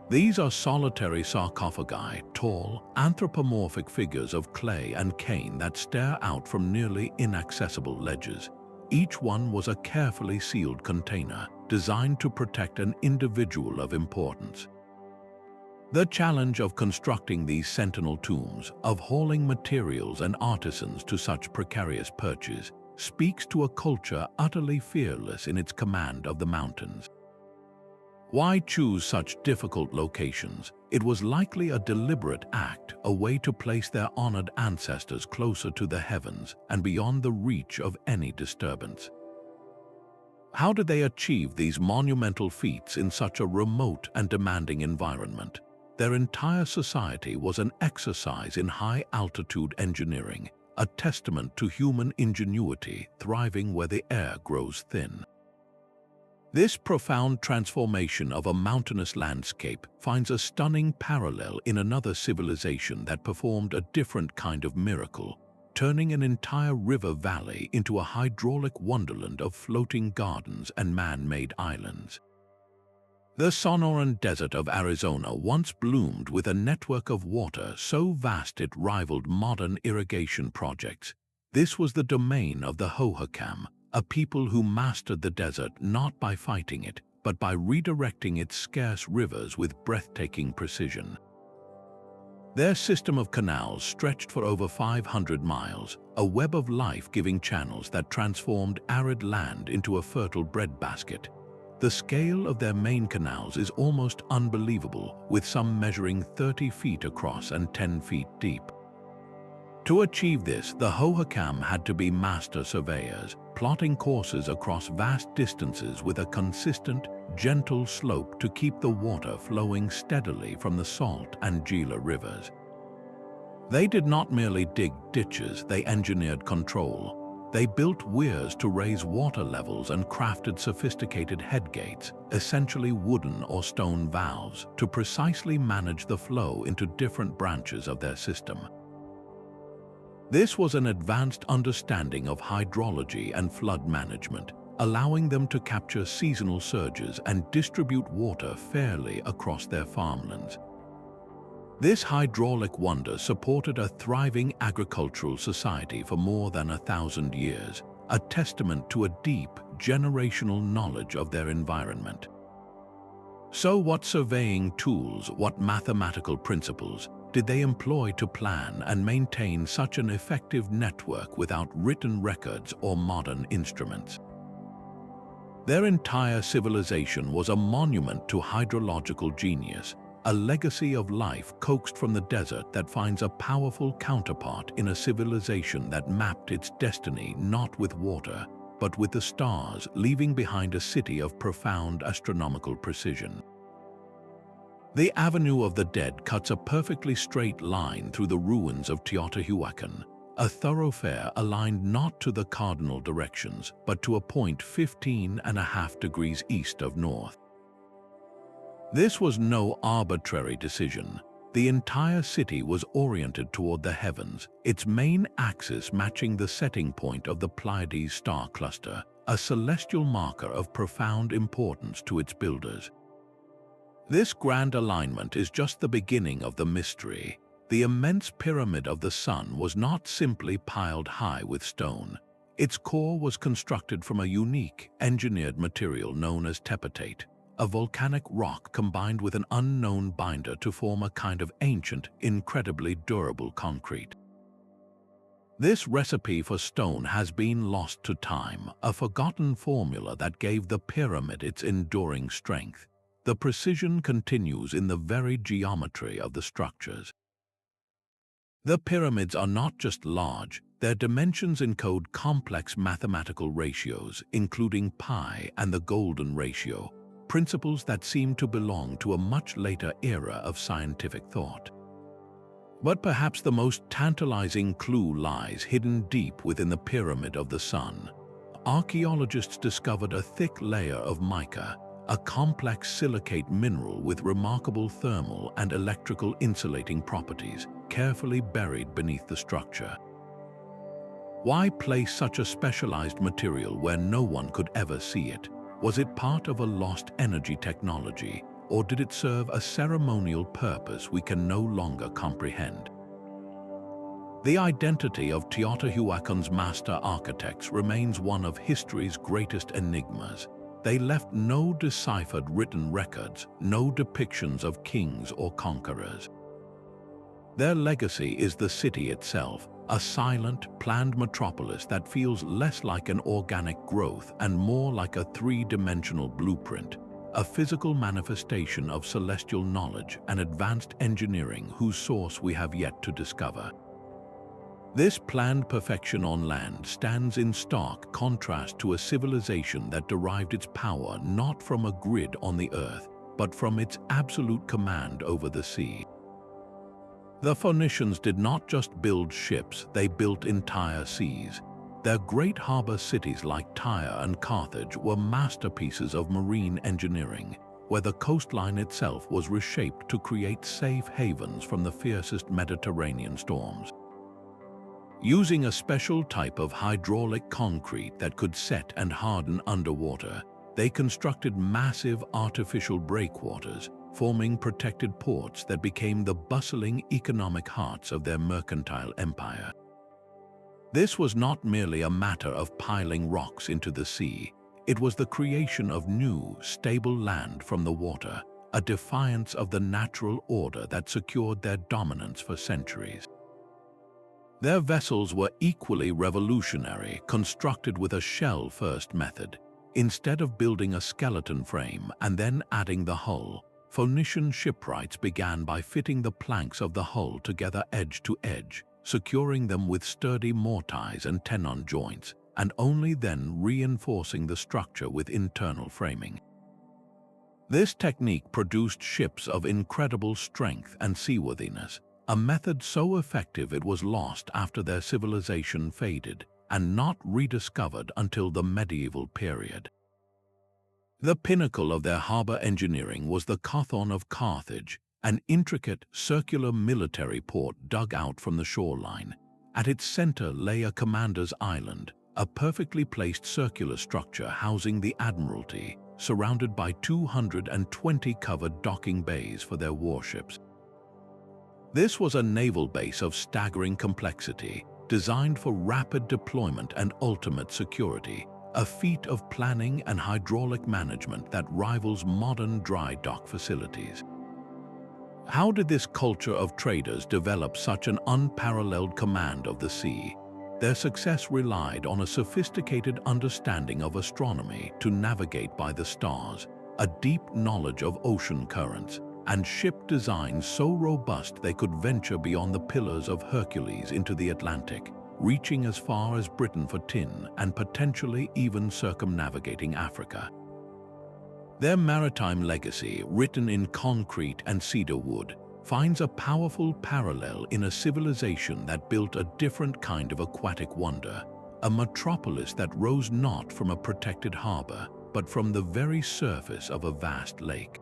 These are solitary sarcophagi, tall, anthropomorphic figures of clay and cane that stare out from nearly inaccessible ledges. Each one was a carefully sealed container, designed to protect an individual of importance. The challenge of constructing these sentinel tombs, of hauling materials and artisans to such precarious perches, speaks to a culture utterly fearless in its command of the mountains. Why choose such difficult locations? It was likely a deliberate act, a way to place their honored ancestors closer to the heavens and beyond the reach of any disturbance. How did they achieve these monumental feats in such a remote and demanding environment? Their entire society was an exercise in high-altitude engineering, a testament to human ingenuity thriving where the air grows thin. This profound transformation of a mountainous landscape finds a stunning parallel in another civilization that performed a different kind of miracle, turning an entire river valley into a hydraulic wonderland of floating gardens and man-made islands. The Sonoran Desert of Arizona once bloomed with a network of water so vast it rivaled modern irrigation projects. This was the domain of the Hohokam, a people who mastered the desert not by fighting it, but by redirecting its scarce rivers with breathtaking precision. Their system of canals stretched for over 500 miles, a web of life-giving channels that transformed arid land into a fertile breadbasket. The scale of their main canals is almost unbelievable, with some measuring 30 feet across and 10 feet deep. To achieve this, the Hohokam had to be master surveyors, plotting courses across vast distances with a consistent, gentle slope to keep the water flowing steadily from the Salt and Gila rivers. They did not merely dig ditches, they engineered control. They built weirs to raise water levels and crafted sophisticated headgates, essentially wooden or stone valves, to precisely manage the flow into different branches of their system. This was an advanced understanding of hydrology and flood management, allowing them to capture seasonal surges and distribute water fairly across their farmlands. This hydraulic wonder supported a thriving agricultural society for more than 1,000 years, a testament to a deep, generational knowledge of their environment. So what surveying tools, what mathematical principles, did they employ to plan and maintain such an effective network without written records or modern instruments? Their entire civilization was a monument to hydrological genius, a legacy of life coaxed from the desert that finds a powerful counterpart in a civilization that mapped its destiny not with water, but with the stars, leaving behind a city of profound astronomical precision. The Avenue of the Dead cuts a perfectly straight line through the ruins of Teotihuacan, a thoroughfare aligned not to the cardinal directions, but to a point 15.5 degrees east of north. This was no arbitrary decision. The entire city was oriented toward the heavens, its main axis matching the setting point of the Pleiades star cluster, a celestial marker of profound importance to its builders. This grand alignment is just the beginning of the mystery. The immense pyramid of the sun was not simply piled high with stone. Its core was constructed from a unique, engineered material known as tepetate, a volcanic rock combined with an unknown binder to form a kind of ancient, incredibly durable concrete. This recipe for stone has been lost to time, a forgotten formula that gave the pyramid its enduring strength. The precision continues in the very geometry of the structures. The pyramids are not just large, their dimensions encode complex mathematical ratios, including pi and the golden ratio, principles that seem to belong to a much later era of scientific thought. But perhaps the most tantalizing clue lies hidden deep within the Pyramid of the Sun. Archaeologists discovered a thick layer of mica, a complex silicate mineral with remarkable thermal and electrical insulating properties, carefully buried beneath the structure. Why place such a specialized material where no one could ever see it? Was it part of a lost energy technology, or did it serve a ceremonial purpose we can no longer comprehend? The identity of Teotihuacan's master architects remains one of history's greatest enigmas. They left no deciphered written records, no depictions of kings or conquerors. Their legacy is the city itself, a silent, planned metropolis that feels less like an organic growth and more like a three-dimensional blueprint, a physical manifestation of celestial knowledge and advanced engineering whose source we have yet to discover. This planned perfection on land stands in stark contrast to a civilization that derived its power not from a grid on the earth, but from its absolute command over the sea. The Phoenicians did not just build ships, they built entire seas. Their great harbor cities like Tyre and Carthage were masterpieces of marine engineering, where the coastline itself was reshaped to create safe havens from the fiercest Mediterranean storms. Using a special type of hydraulic concrete that could set and harden underwater, they constructed massive artificial breakwaters, forming protected ports that became the bustling economic hearts of their mercantile empire. This was not merely a matter of piling rocks into the sea. It was the creation of new, stable land from the water, a defiance of the natural order that secured their dominance for centuries. Their vessels were equally revolutionary, constructed with a shell-first method. Instead of building a skeleton frame and then adding the hull, Phoenician shipwrights began by fitting the planks of the hull together edge to edge, securing them with sturdy mortise and tenon joints, and only then reinforcing the structure with internal framing. This technique produced ships of incredible strength and seaworthiness, a method so effective it was lost after their civilization faded and not rediscovered until the medieval period. The pinnacle of their harbor engineering was the Kothon of Carthage, an intricate, circular military port dug out from the shoreline. At its center lay a commander's island, a perfectly placed circular structure housing the admiralty, surrounded by 220 covered docking bays for their warships. This was a naval base of staggering complexity, designed for rapid deployment and ultimate security, a feat of planning and hydraulic management that rivals modern dry dock facilities. How did this culture of traders develop such an unparalleled command of the sea? Their success relied on a sophisticated understanding of astronomy to navigate by the stars, a deep knowledge of ocean currents, and ship designs so robust they could venture beyond the Pillars of Hercules into the Atlantic, reaching as far as Britain for tin and potentially even circumnavigating Africa. Their maritime legacy, written in concrete and cedar wood, finds a powerful parallel in a civilization that built a different kind of aquatic wonder, a metropolis that rose not from a protected harbor, but from the very surface of a vast lake.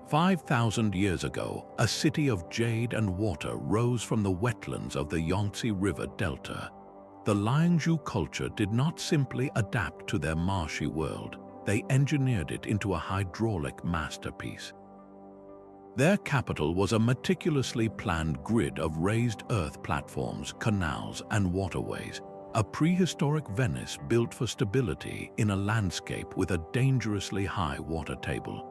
5,000 years ago, a city of jade and water rose from the wetlands of the Yangtze River Delta. The Liangzhu culture did not simply adapt to their marshy world, they engineered it into a hydraulic masterpiece. Their capital was a meticulously planned grid of raised earth platforms, canals, and waterways, a prehistoric Venice built for stability in a landscape with a dangerously high water table.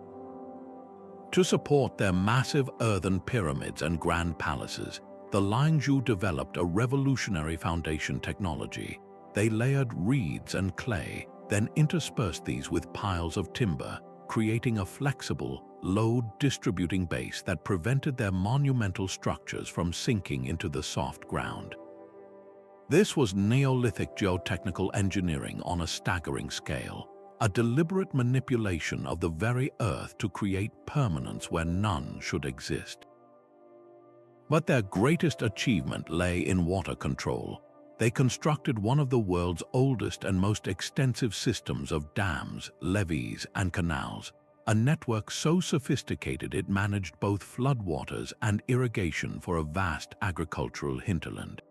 To support their massive earthen pyramids and grand palaces, the Liangzhu developed a revolutionary foundation technology. They layered reeds and clay, then interspersed these with piles of timber, creating a flexible, load-distributing base that prevented their monumental structures from sinking into the soft ground. This was Neolithic geotechnical engineering on a staggering scale, a deliberate manipulation of the very earth to create permanence where none should exist. But their greatest achievement lay in water control. They constructed one of the world's oldest and most extensive systems of dams, levees, and canals, a network so sophisticated it managed both floodwaters and irrigation for a vast agricultural hinterland.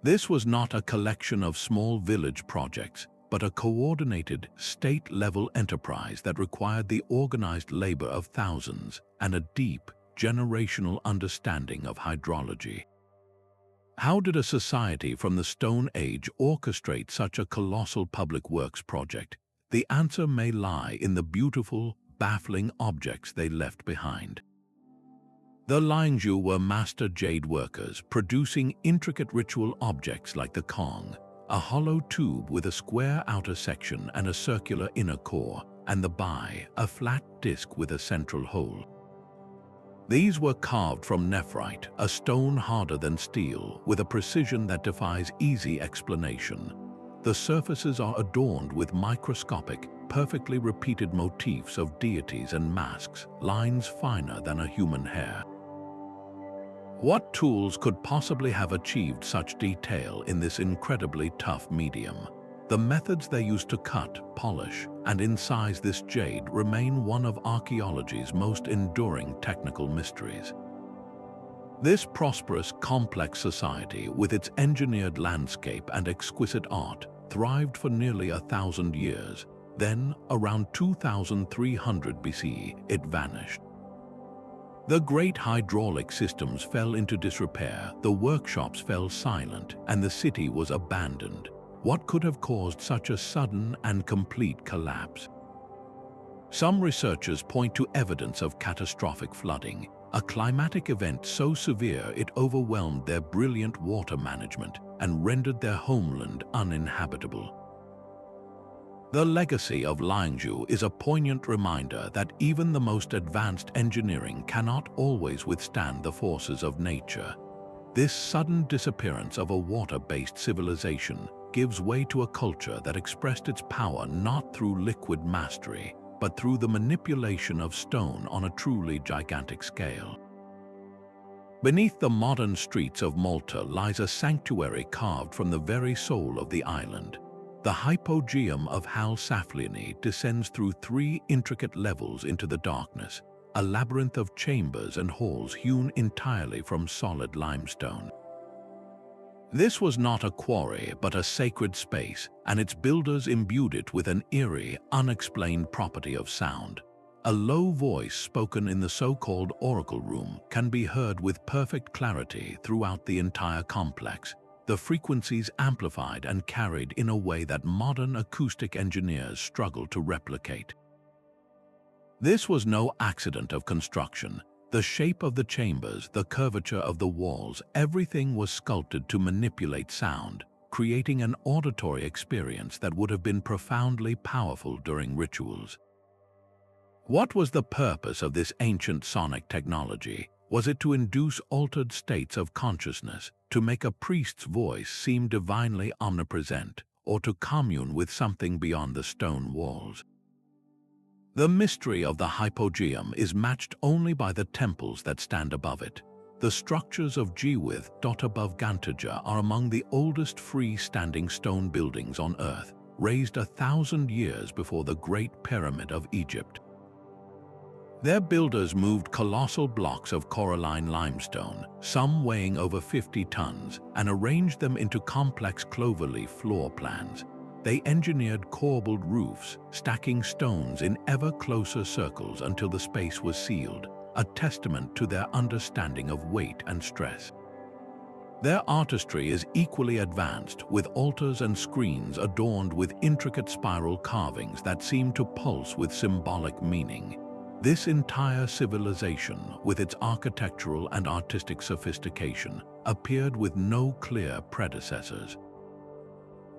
This was not a collection of small village projects, but a coordinated, state-level enterprise that required the organized labor of thousands and a deep, generational understanding of hydrology. How did a society from the Stone Age orchestrate such a colossal public works project? The answer may lie in the beautiful, baffling objects they left behind. The Liangzhu were master jade workers, producing intricate ritual objects like the Kong, a hollow tube with a square outer section and a circular inner core, and the Bai, a flat disc with a central hole. These were carved from nephrite, a stone harder than steel, with a precision that defies easy explanation. The surfaces are adorned with microscopic, perfectly repeated motifs of deities and masks, lines finer than a human hair. What tools could possibly have achieved such detail in this incredibly tough medium? The methods they used to cut, polish, and incise this jade remain one of archaeology's most enduring technical mysteries. This prosperous, complex society, with its engineered landscape and exquisite art, thrived for nearly 1,000 years. Then, around 2300 BC, it vanished. The great hydraulic systems fell into disrepair, the workshops fell silent, and the city was abandoned. What could have caused such a sudden and complete collapse? Some researchers point to evidence of catastrophic flooding, a climatic event so severe it overwhelmed their brilliant water management and rendered their homeland uninhabitable. The legacy of Liangzhu is a poignant reminder that even the most advanced engineering cannot always withstand the forces of nature. This sudden disappearance of a water-based civilization gives way to a culture that expressed its power not through liquid mastery, but through the manipulation of stone on a truly gigantic scale. Beneath the modern streets of Malta lies a sanctuary carved from the very soul of the island. The hypogeum of Hal Saflieni descends through 3 intricate levels into the darkness, a labyrinth of chambers and halls hewn entirely from solid limestone. This was not a quarry, but a sacred space, and its builders imbued it with an eerie, unexplained property of sound. A low voice spoken in the so-called oracle room can be heard with perfect clarity throughout the entire complex, the frequencies amplified and carried in a way that modern acoustic engineers struggle to replicate. This was no accident of construction. The shape of the chambers, the curvature of the walls, everything was sculpted to manipulate sound, creating an auditory experience that would have been profoundly powerful during rituals. What was the purpose of this ancient sonic technology? Was it to induce altered states of consciousness, to make a priest's voice seem divinely omnipresent, or to commune with something beyond the stone walls? The mystery of the hypogeum is matched only by the temples that stand above it. The structures of Jiwith above Gantaja are among the oldest free-standing stone buildings on Earth, raised 1,000 years before the Great Pyramid of Egypt. Their builders moved colossal blocks of coralline limestone, some weighing over 50 tons, and arranged them into complex cloverleaf floor plans. They engineered corbelled roofs, stacking stones in ever closer circles until the space was sealed, a testament to their understanding of weight and stress. Their artistry is equally advanced, with altars and screens adorned with intricate spiral carvings that seem to pulse with symbolic meaning. This entire civilization, with its architectural and artistic sophistication, appeared with no clear predecessors.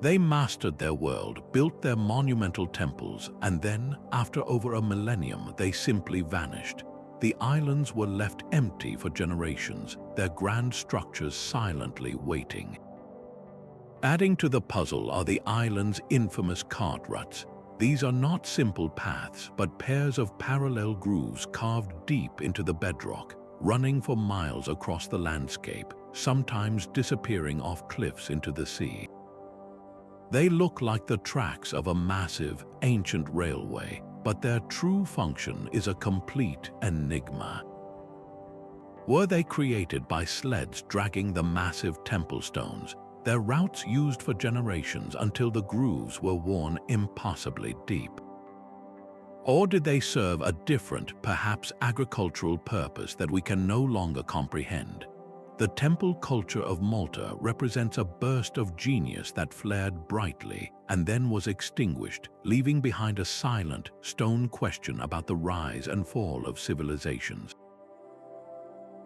They mastered their world, built their monumental temples, and then, after over a millennium, they simply vanished. The islands were left empty for generations, their grand structures silently waiting. Adding to the puzzle are the island's infamous cart ruts. These are not simple paths, but pairs of parallel grooves carved deep into the bedrock, running for miles across the landscape, sometimes disappearing off cliffs into the sea. They look like the tracks of a massive, ancient railway, but their true function is a complete enigma. Were they created by sleds dragging the massive temple stones, their routes used for generations until the grooves were worn impossibly deep? Or did they serve a different, perhaps agricultural purpose that we can no longer comprehend? The temple culture of Malta represents a burst of genius that flared brightly and then was extinguished, leaving behind a silent, stone question about the rise and fall of civilizations.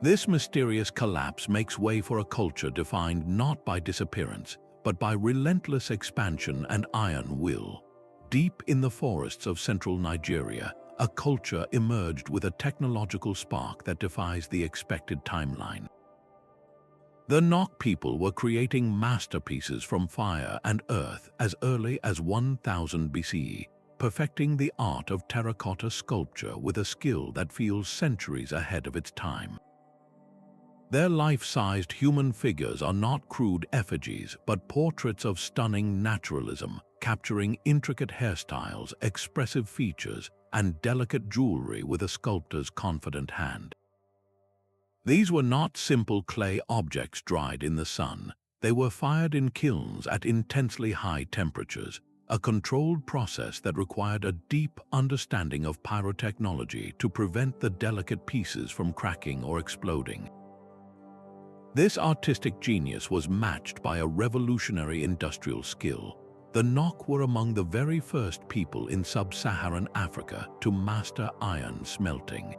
This mysterious collapse makes way for a culture defined not by disappearance, but by relentless expansion and iron will. Deep in the forests of central Nigeria, a culture emerged with a technological spark that defies the expected timeline. The Nok people were creating masterpieces from fire and earth as early as 1000 BCE, perfecting the art of terracotta sculpture with a skill that feels centuries ahead of its time. Their life-sized human figures are not crude effigies, but portraits of stunning naturalism, capturing intricate hairstyles, expressive features, and delicate jewelry with a sculptor's confident hand. These were not simple clay objects dried in the sun. They were fired in kilns at intensely high temperatures, a controlled process that required a deep understanding of pyrotechnology to prevent the delicate pieces from cracking or exploding. This artistic genius was matched by a revolutionary industrial skill. The Nok were among the very first people in sub-Saharan Africa to master iron smelting.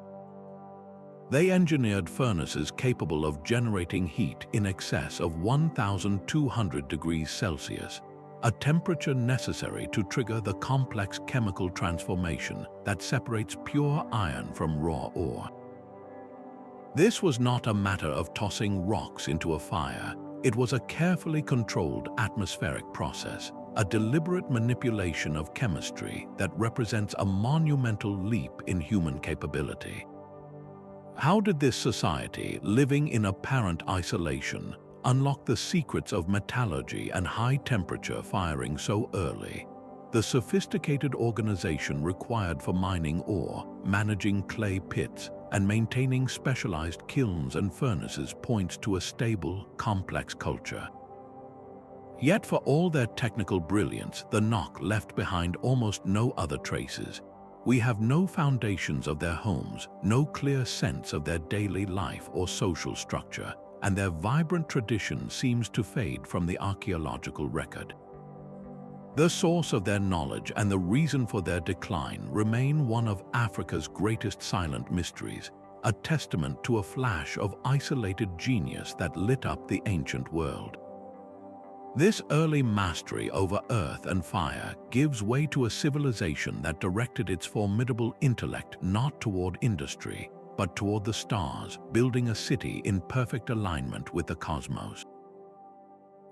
They engineered furnaces capable of generating heat in excess of 1,200 degrees Celsius, a temperature necessary to trigger the complex chemical transformation that separates pure iron from raw ore. This was not a matter of tossing rocks into a fire. It was a carefully controlled atmospheric process, a deliberate manipulation of chemistry that represents a monumental leap in human capability. How did this society, living in apparent isolation, unlock the secrets of metallurgy and high-temperature firing so early? The sophisticated organization required for mining ore, managing clay pits, and maintaining specialized kilns and furnaces points to a stable, complex culture. Yet for all their technical brilliance, the Nok left behind almost no other traces. We have no foundations of their homes, no clear sense of their daily life or social structure, and their vibrant tradition seems to fade from the archaeological record. The source of their knowledge and the reason for their decline remain one of Africa's greatest silent mysteries, a testament to a flash of isolated genius that lit up the ancient world. This early mastery over earth and fire gives way to a civilization that directed its formidable intellect not toward industry, but toward the stars, building a city in perfect alignment with the cosmos.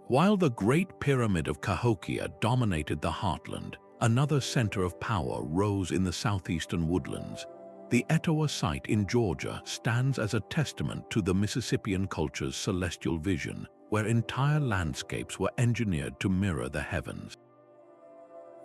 While the Great Pyramid of Cahokia dominated the heartland, another center of power rose in the southeastern woodlands. The Etowah site in Georgia stands as a testament to the Mississippian culture's celestial vision, where entire landscapes were engineered to mirror the heavens.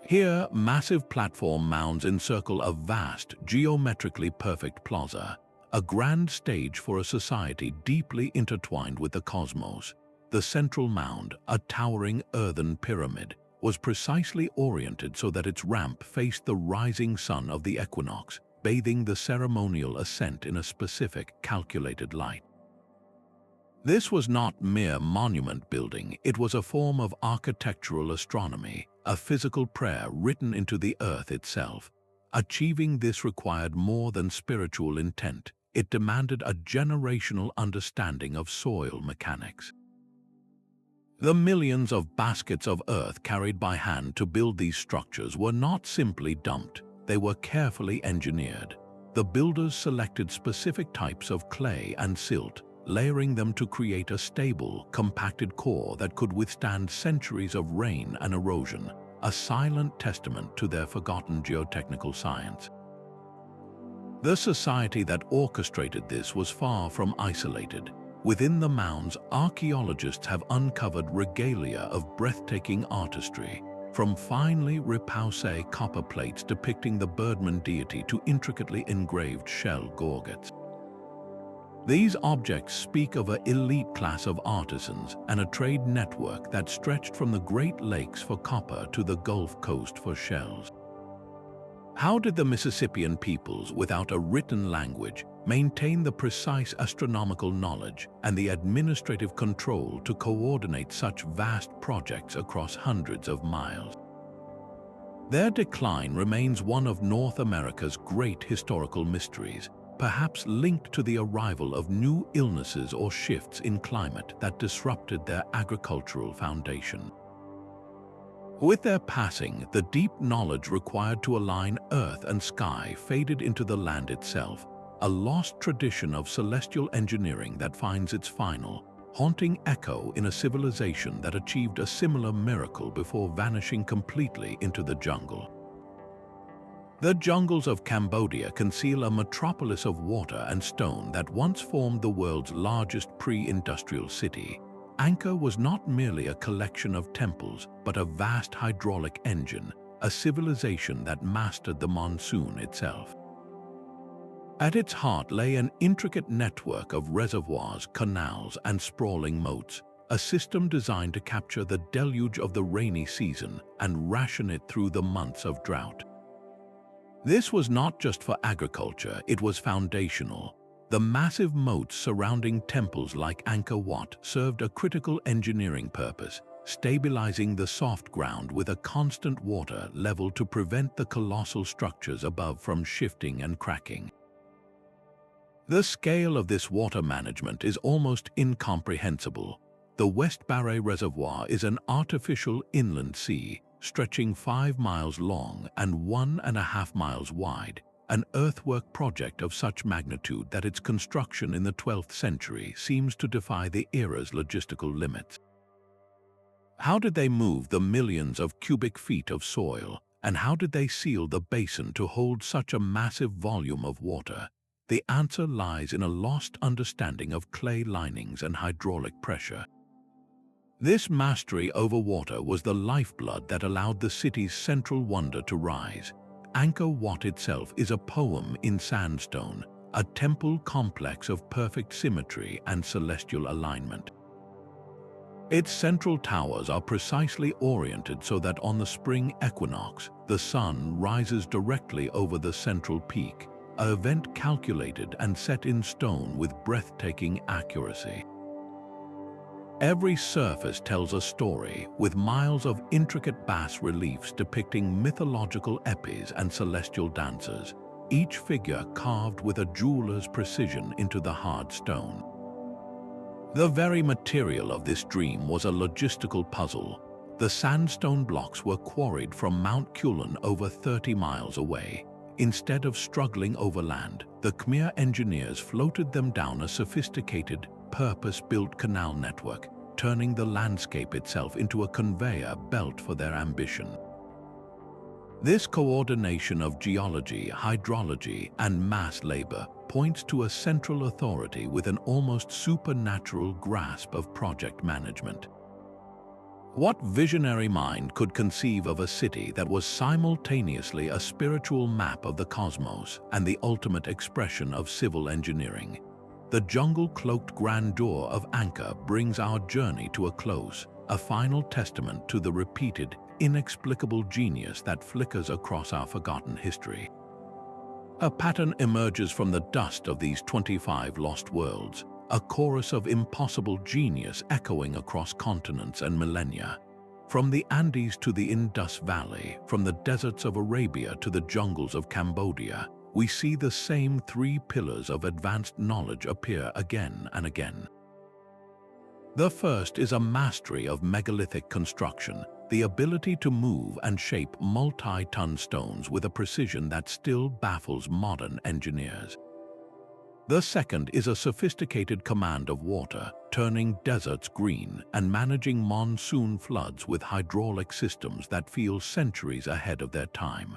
Here, massive platform mounds encircle a vast, geometrically perfect plaza, a grand stage for a society deeply intertwined with the cosmos. The central mound, a towering earthen pyramid, was precisely oriented so that its ramp faced the rising sun of the equinox, bathing the ceremonial ascent in a specific, calculated light. This was not mere monument building, it was a form of architectural astronomy, a physical prayer written into the earth itself. Achieving this required more than spiritual intent, it demanded a generational understanding of soil mechanics. The millions of baskets of earth carried by hand to build these structures were not simply dumped, they were carefully engineered. The builders selected specific types of clay and silt, layering them to create a stable, compacted core that could withstand centuries of rain and erosion, a silent testament to their forgotten geotechnical science. The society that orchestrated this was far from isolated. Within the mounds, archaeologists have uncovered regalia of breathtaking artistry, from finely repoussé copper plates depicting the Birdman deity to intricately engraved shell gorgets. These objects speak of an elite class of artisans and a trade network that stretched from the Great Lakes for copper to the Gulf Coast for shells. How did the Mississippian peoples, without a written language, maintain the precise astronomical knowledge and the administrative control to coordinate such vast projects across hundreds of miles? Their decline remains one of North America's great historical mysteries, perhaps linked to the arrival of new illnesses or shifts in climate that disrupted their agricultural foundation. With their passing, the deep knowledge required to align earth and sky faded into the land itself, a lost tradition of celestial engineering that finds its final, haunting echo in a civilization that achieved a similar miracle before vanishing completely into the jungle. The jungles of Cambodia conceal a metropolis of water and stone that once formed the world's largest pre-industrial city. Angkor was not merely a collection of temples, but a vast hydraulic engine, a civilization that mastered the monsoon itself. At its heart lay an intricate network of reservoirs, canals, and sprawling moats, a system designed to capture the deluge of the rainy season and ration it through the months of drought. This was not just for agriculture, it was foundational. The massive moats surrounding temples like Angkor Wat served a critical engineering purpose, stabilizing the soft ground with a constant water level to prevent the colossal structures above from shifting and cracking. The scale of this water management is almost incomprehensible. The West Baray Reservoir is an artificial inland sea, stretching 5 miles long and 1.5 miles wide, an earthwork project of such magnitude that its construction in the 12th century seems to defy the era's logistical limits. How did they move the millions of cubic feet of soil, and how did they seal the basin to hold such a massive volume of water? The answer lies in a lost understanding of clay linings and hydraulic pressure. This mastery over water was the lifeblood that allowed the city's central wonder to rise. Angkor Wat itself is a poem in sandstone, a temple complex of perfect symmetry and celestial alignment. Its central towers are precisely oriented so that on the spring equinox, the sun rises directly over the central peak, an event calculated and set in stone with breathtaking accuracy. Every surface tells a story, with miles of intricate bas-reliefs depicting mythological epis and celestial dancers, each figure carved with a jeweler's precision into the hard stone. The very material of this dream was a logistical puzzle. The sandstone blocks were quarried from Mount Kulin over 30 miles away. Instead of struggling overland, the Khmer engineers floated them down a sophisticated, purpose-built canal network, turning the landscape itself into a conveyor belt for their ambition. This coordination of geology, hydrology, and mass labor points to a central authority with an almost supernatural grasp of project management. What visionary mind could conceive of a city that was simultaneously a spiritual map of the cosmos and the ultimate expression of civil engineering? The jungle-cloaked grandeur of Angkor brings our journey to a close, a final testament to the repeated, inexplicable genius that flickers across our forgotten history. A pattern emerges from the dust of these 25 lost worlds, a chorus of impossible genius echoing across continents and millennia. From the Andes to the Indus Valley, from the deserts of Arabia to the jungles of Cambodia, we see the same three pillars of advanced knowledge appear again and again. The first is a mastery of megalithic construction, the ability to move and shape multi-ton stones with a precision that still baffles modern engineers. The second is a sophisticated command of water, turning deserts green and managing monsoon floods with hydraulic systems that feel centuries ahead of their time.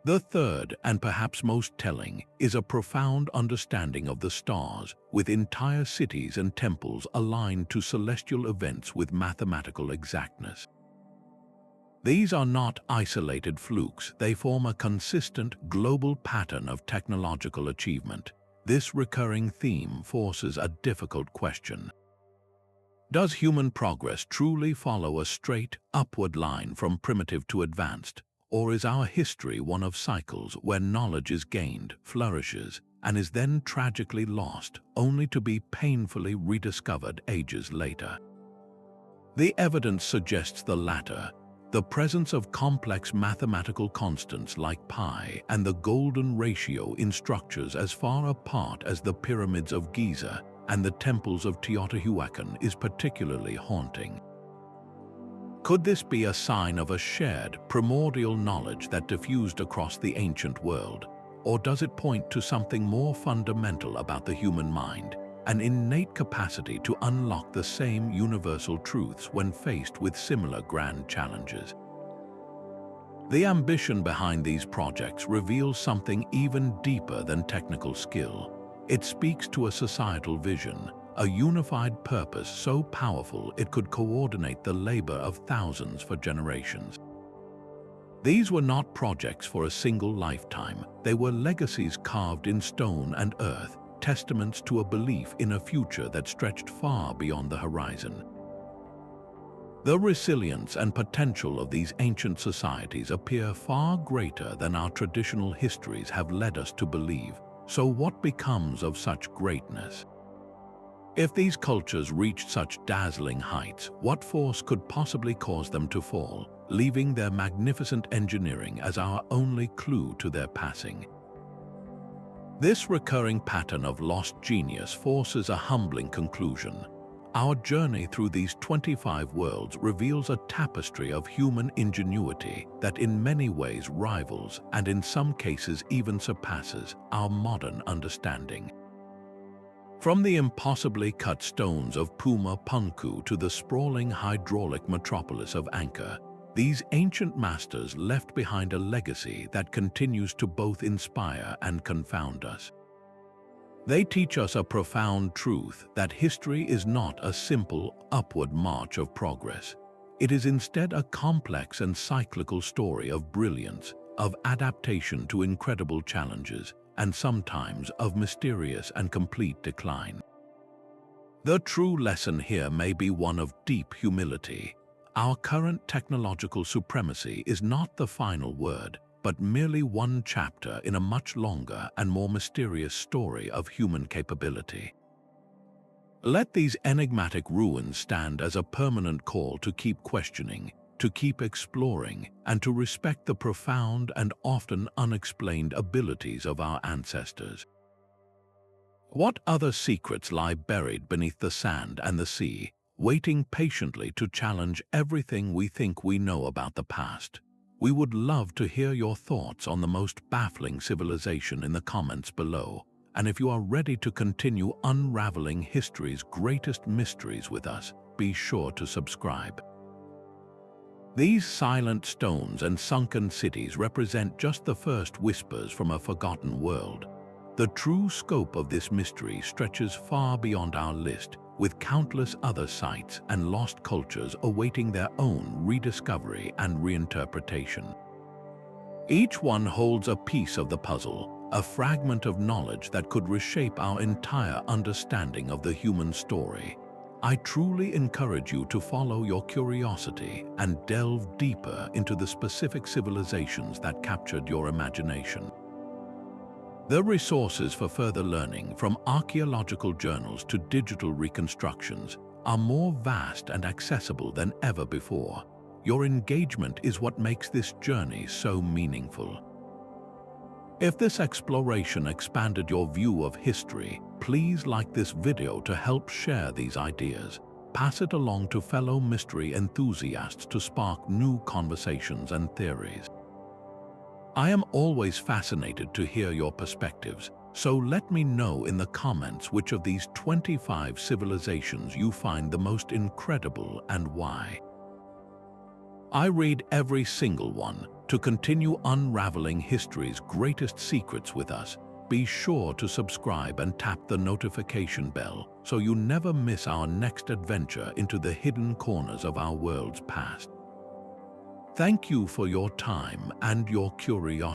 The third, and perhaps most telling, is a profound understanding of the stars, with entire cities and temples aligned to celestial events with mathematical exactness. These are not isolated flukes, they form a consistent, global pattern of technological achievement. This recurring theme forces a difficult question. Does human progress truly follow a straight, upward line from primitive to advanced? Or is our history one of cycles where knowledge is gained, flourishes, and is then tragically lost, only to be painfully rediscovered ages later? The evidence suggests the latter. The presence of complex mathematical constants like pi and the golden ratio in structures as far apart as the pyramids of Giza and the temples of Teotihuacan is particularly haunting. Could this be a sign of a shared, primordial knowledge that diffused across the ancient world? Or does it point to something more fundamental about the human mind, an innate capacity to unlock the same universal truths when faced with similar grand challenges? The ambition behind these projects reveals something even deeper than technical skill. It speaks to a societal vision, a unified purpose so powerful it could coordinate the labor of thousands for generations. These were not projects for a single lifetime. They were legacies carved in stone and earth, testaments to a belief in a future that stretched far beyond the horizon. The resilience and potential of these ancient societies appear far greater than our traditional histories have led us to believe. So what becomes of such greatness? If these cultures reached such dazzling heights, what force could possibly cause them to fall, leaving their magnificent engineering as our only clue to their passing? This recurring pattern of lost genius forces a humbling conclusion. Our journey through these 25 worlds reveals a tapestry of human ingenuity that in many ways rivals and in some cases even surpasses our modern understanding. From the impossibly cut stones of Puma Punku to the sprawling hydraulic metropolis of Angkor, these ancient masters left behind a legacy that continues to both inspire and confound us. They teach us a profound truth that history is not a simple upward march of progress. It is instead a complex and cyclical story of brilliance, of adaptation to incredible challenges, and sometimes of mysterious and complete decline. The true lesson here may be one of deep humility. Our current technological supremacy is not the final word, but merely one chapter in a much longer and more mysterious story of human capability. Let these enigmatic ruins stand as a permanent call to keep questioning, to keep exploring, and to respect the profound and often unexplained abilities of our ancestors. What other secrets lie buried beneath the sand and the sea, waiting patiently to challenge everything we think we know about the past? We would love to hear your thoughts on the most baffling civilization in the comments below. And if you are ready to continue unraveling history's greatest mysteries with us, be sure to subscribe. These silent stones and sunken cities represent just the first whispers from a forgotten world. The true scope of this mystery stretches far beyond our list, with countless other sites and lost cultures awaiting their own rediscovery and reinterpretation. Each one holds a piece of the puzzle, a fragment of knowledge that could reshape our entire understanding of the human story. I truly encourage you to follow your curiosity and delve deeper into the specific civilizations that captured your imagination. The resources for further learning, from archaeological journals to digital reconstructions, are more vast and accessible than ever before. Your engagement is what makes this journey so meaningful. If this exploration expanded your view of history, please like this video to help share these ideas. Pass it along to fellow mystery enthusiasts to spark new conversations and theories. I am always fascinated to hear your perspectives, so let me know in the comments which of these 25 civilizations you find the most incredible and why. I read every single one. To continue unraveling history's greatest secrets with us, be sure to subscribe and tap the notification bell so you never miss our next adventure into the hidden corners of our world's past. Thank you for your time and your curiosity.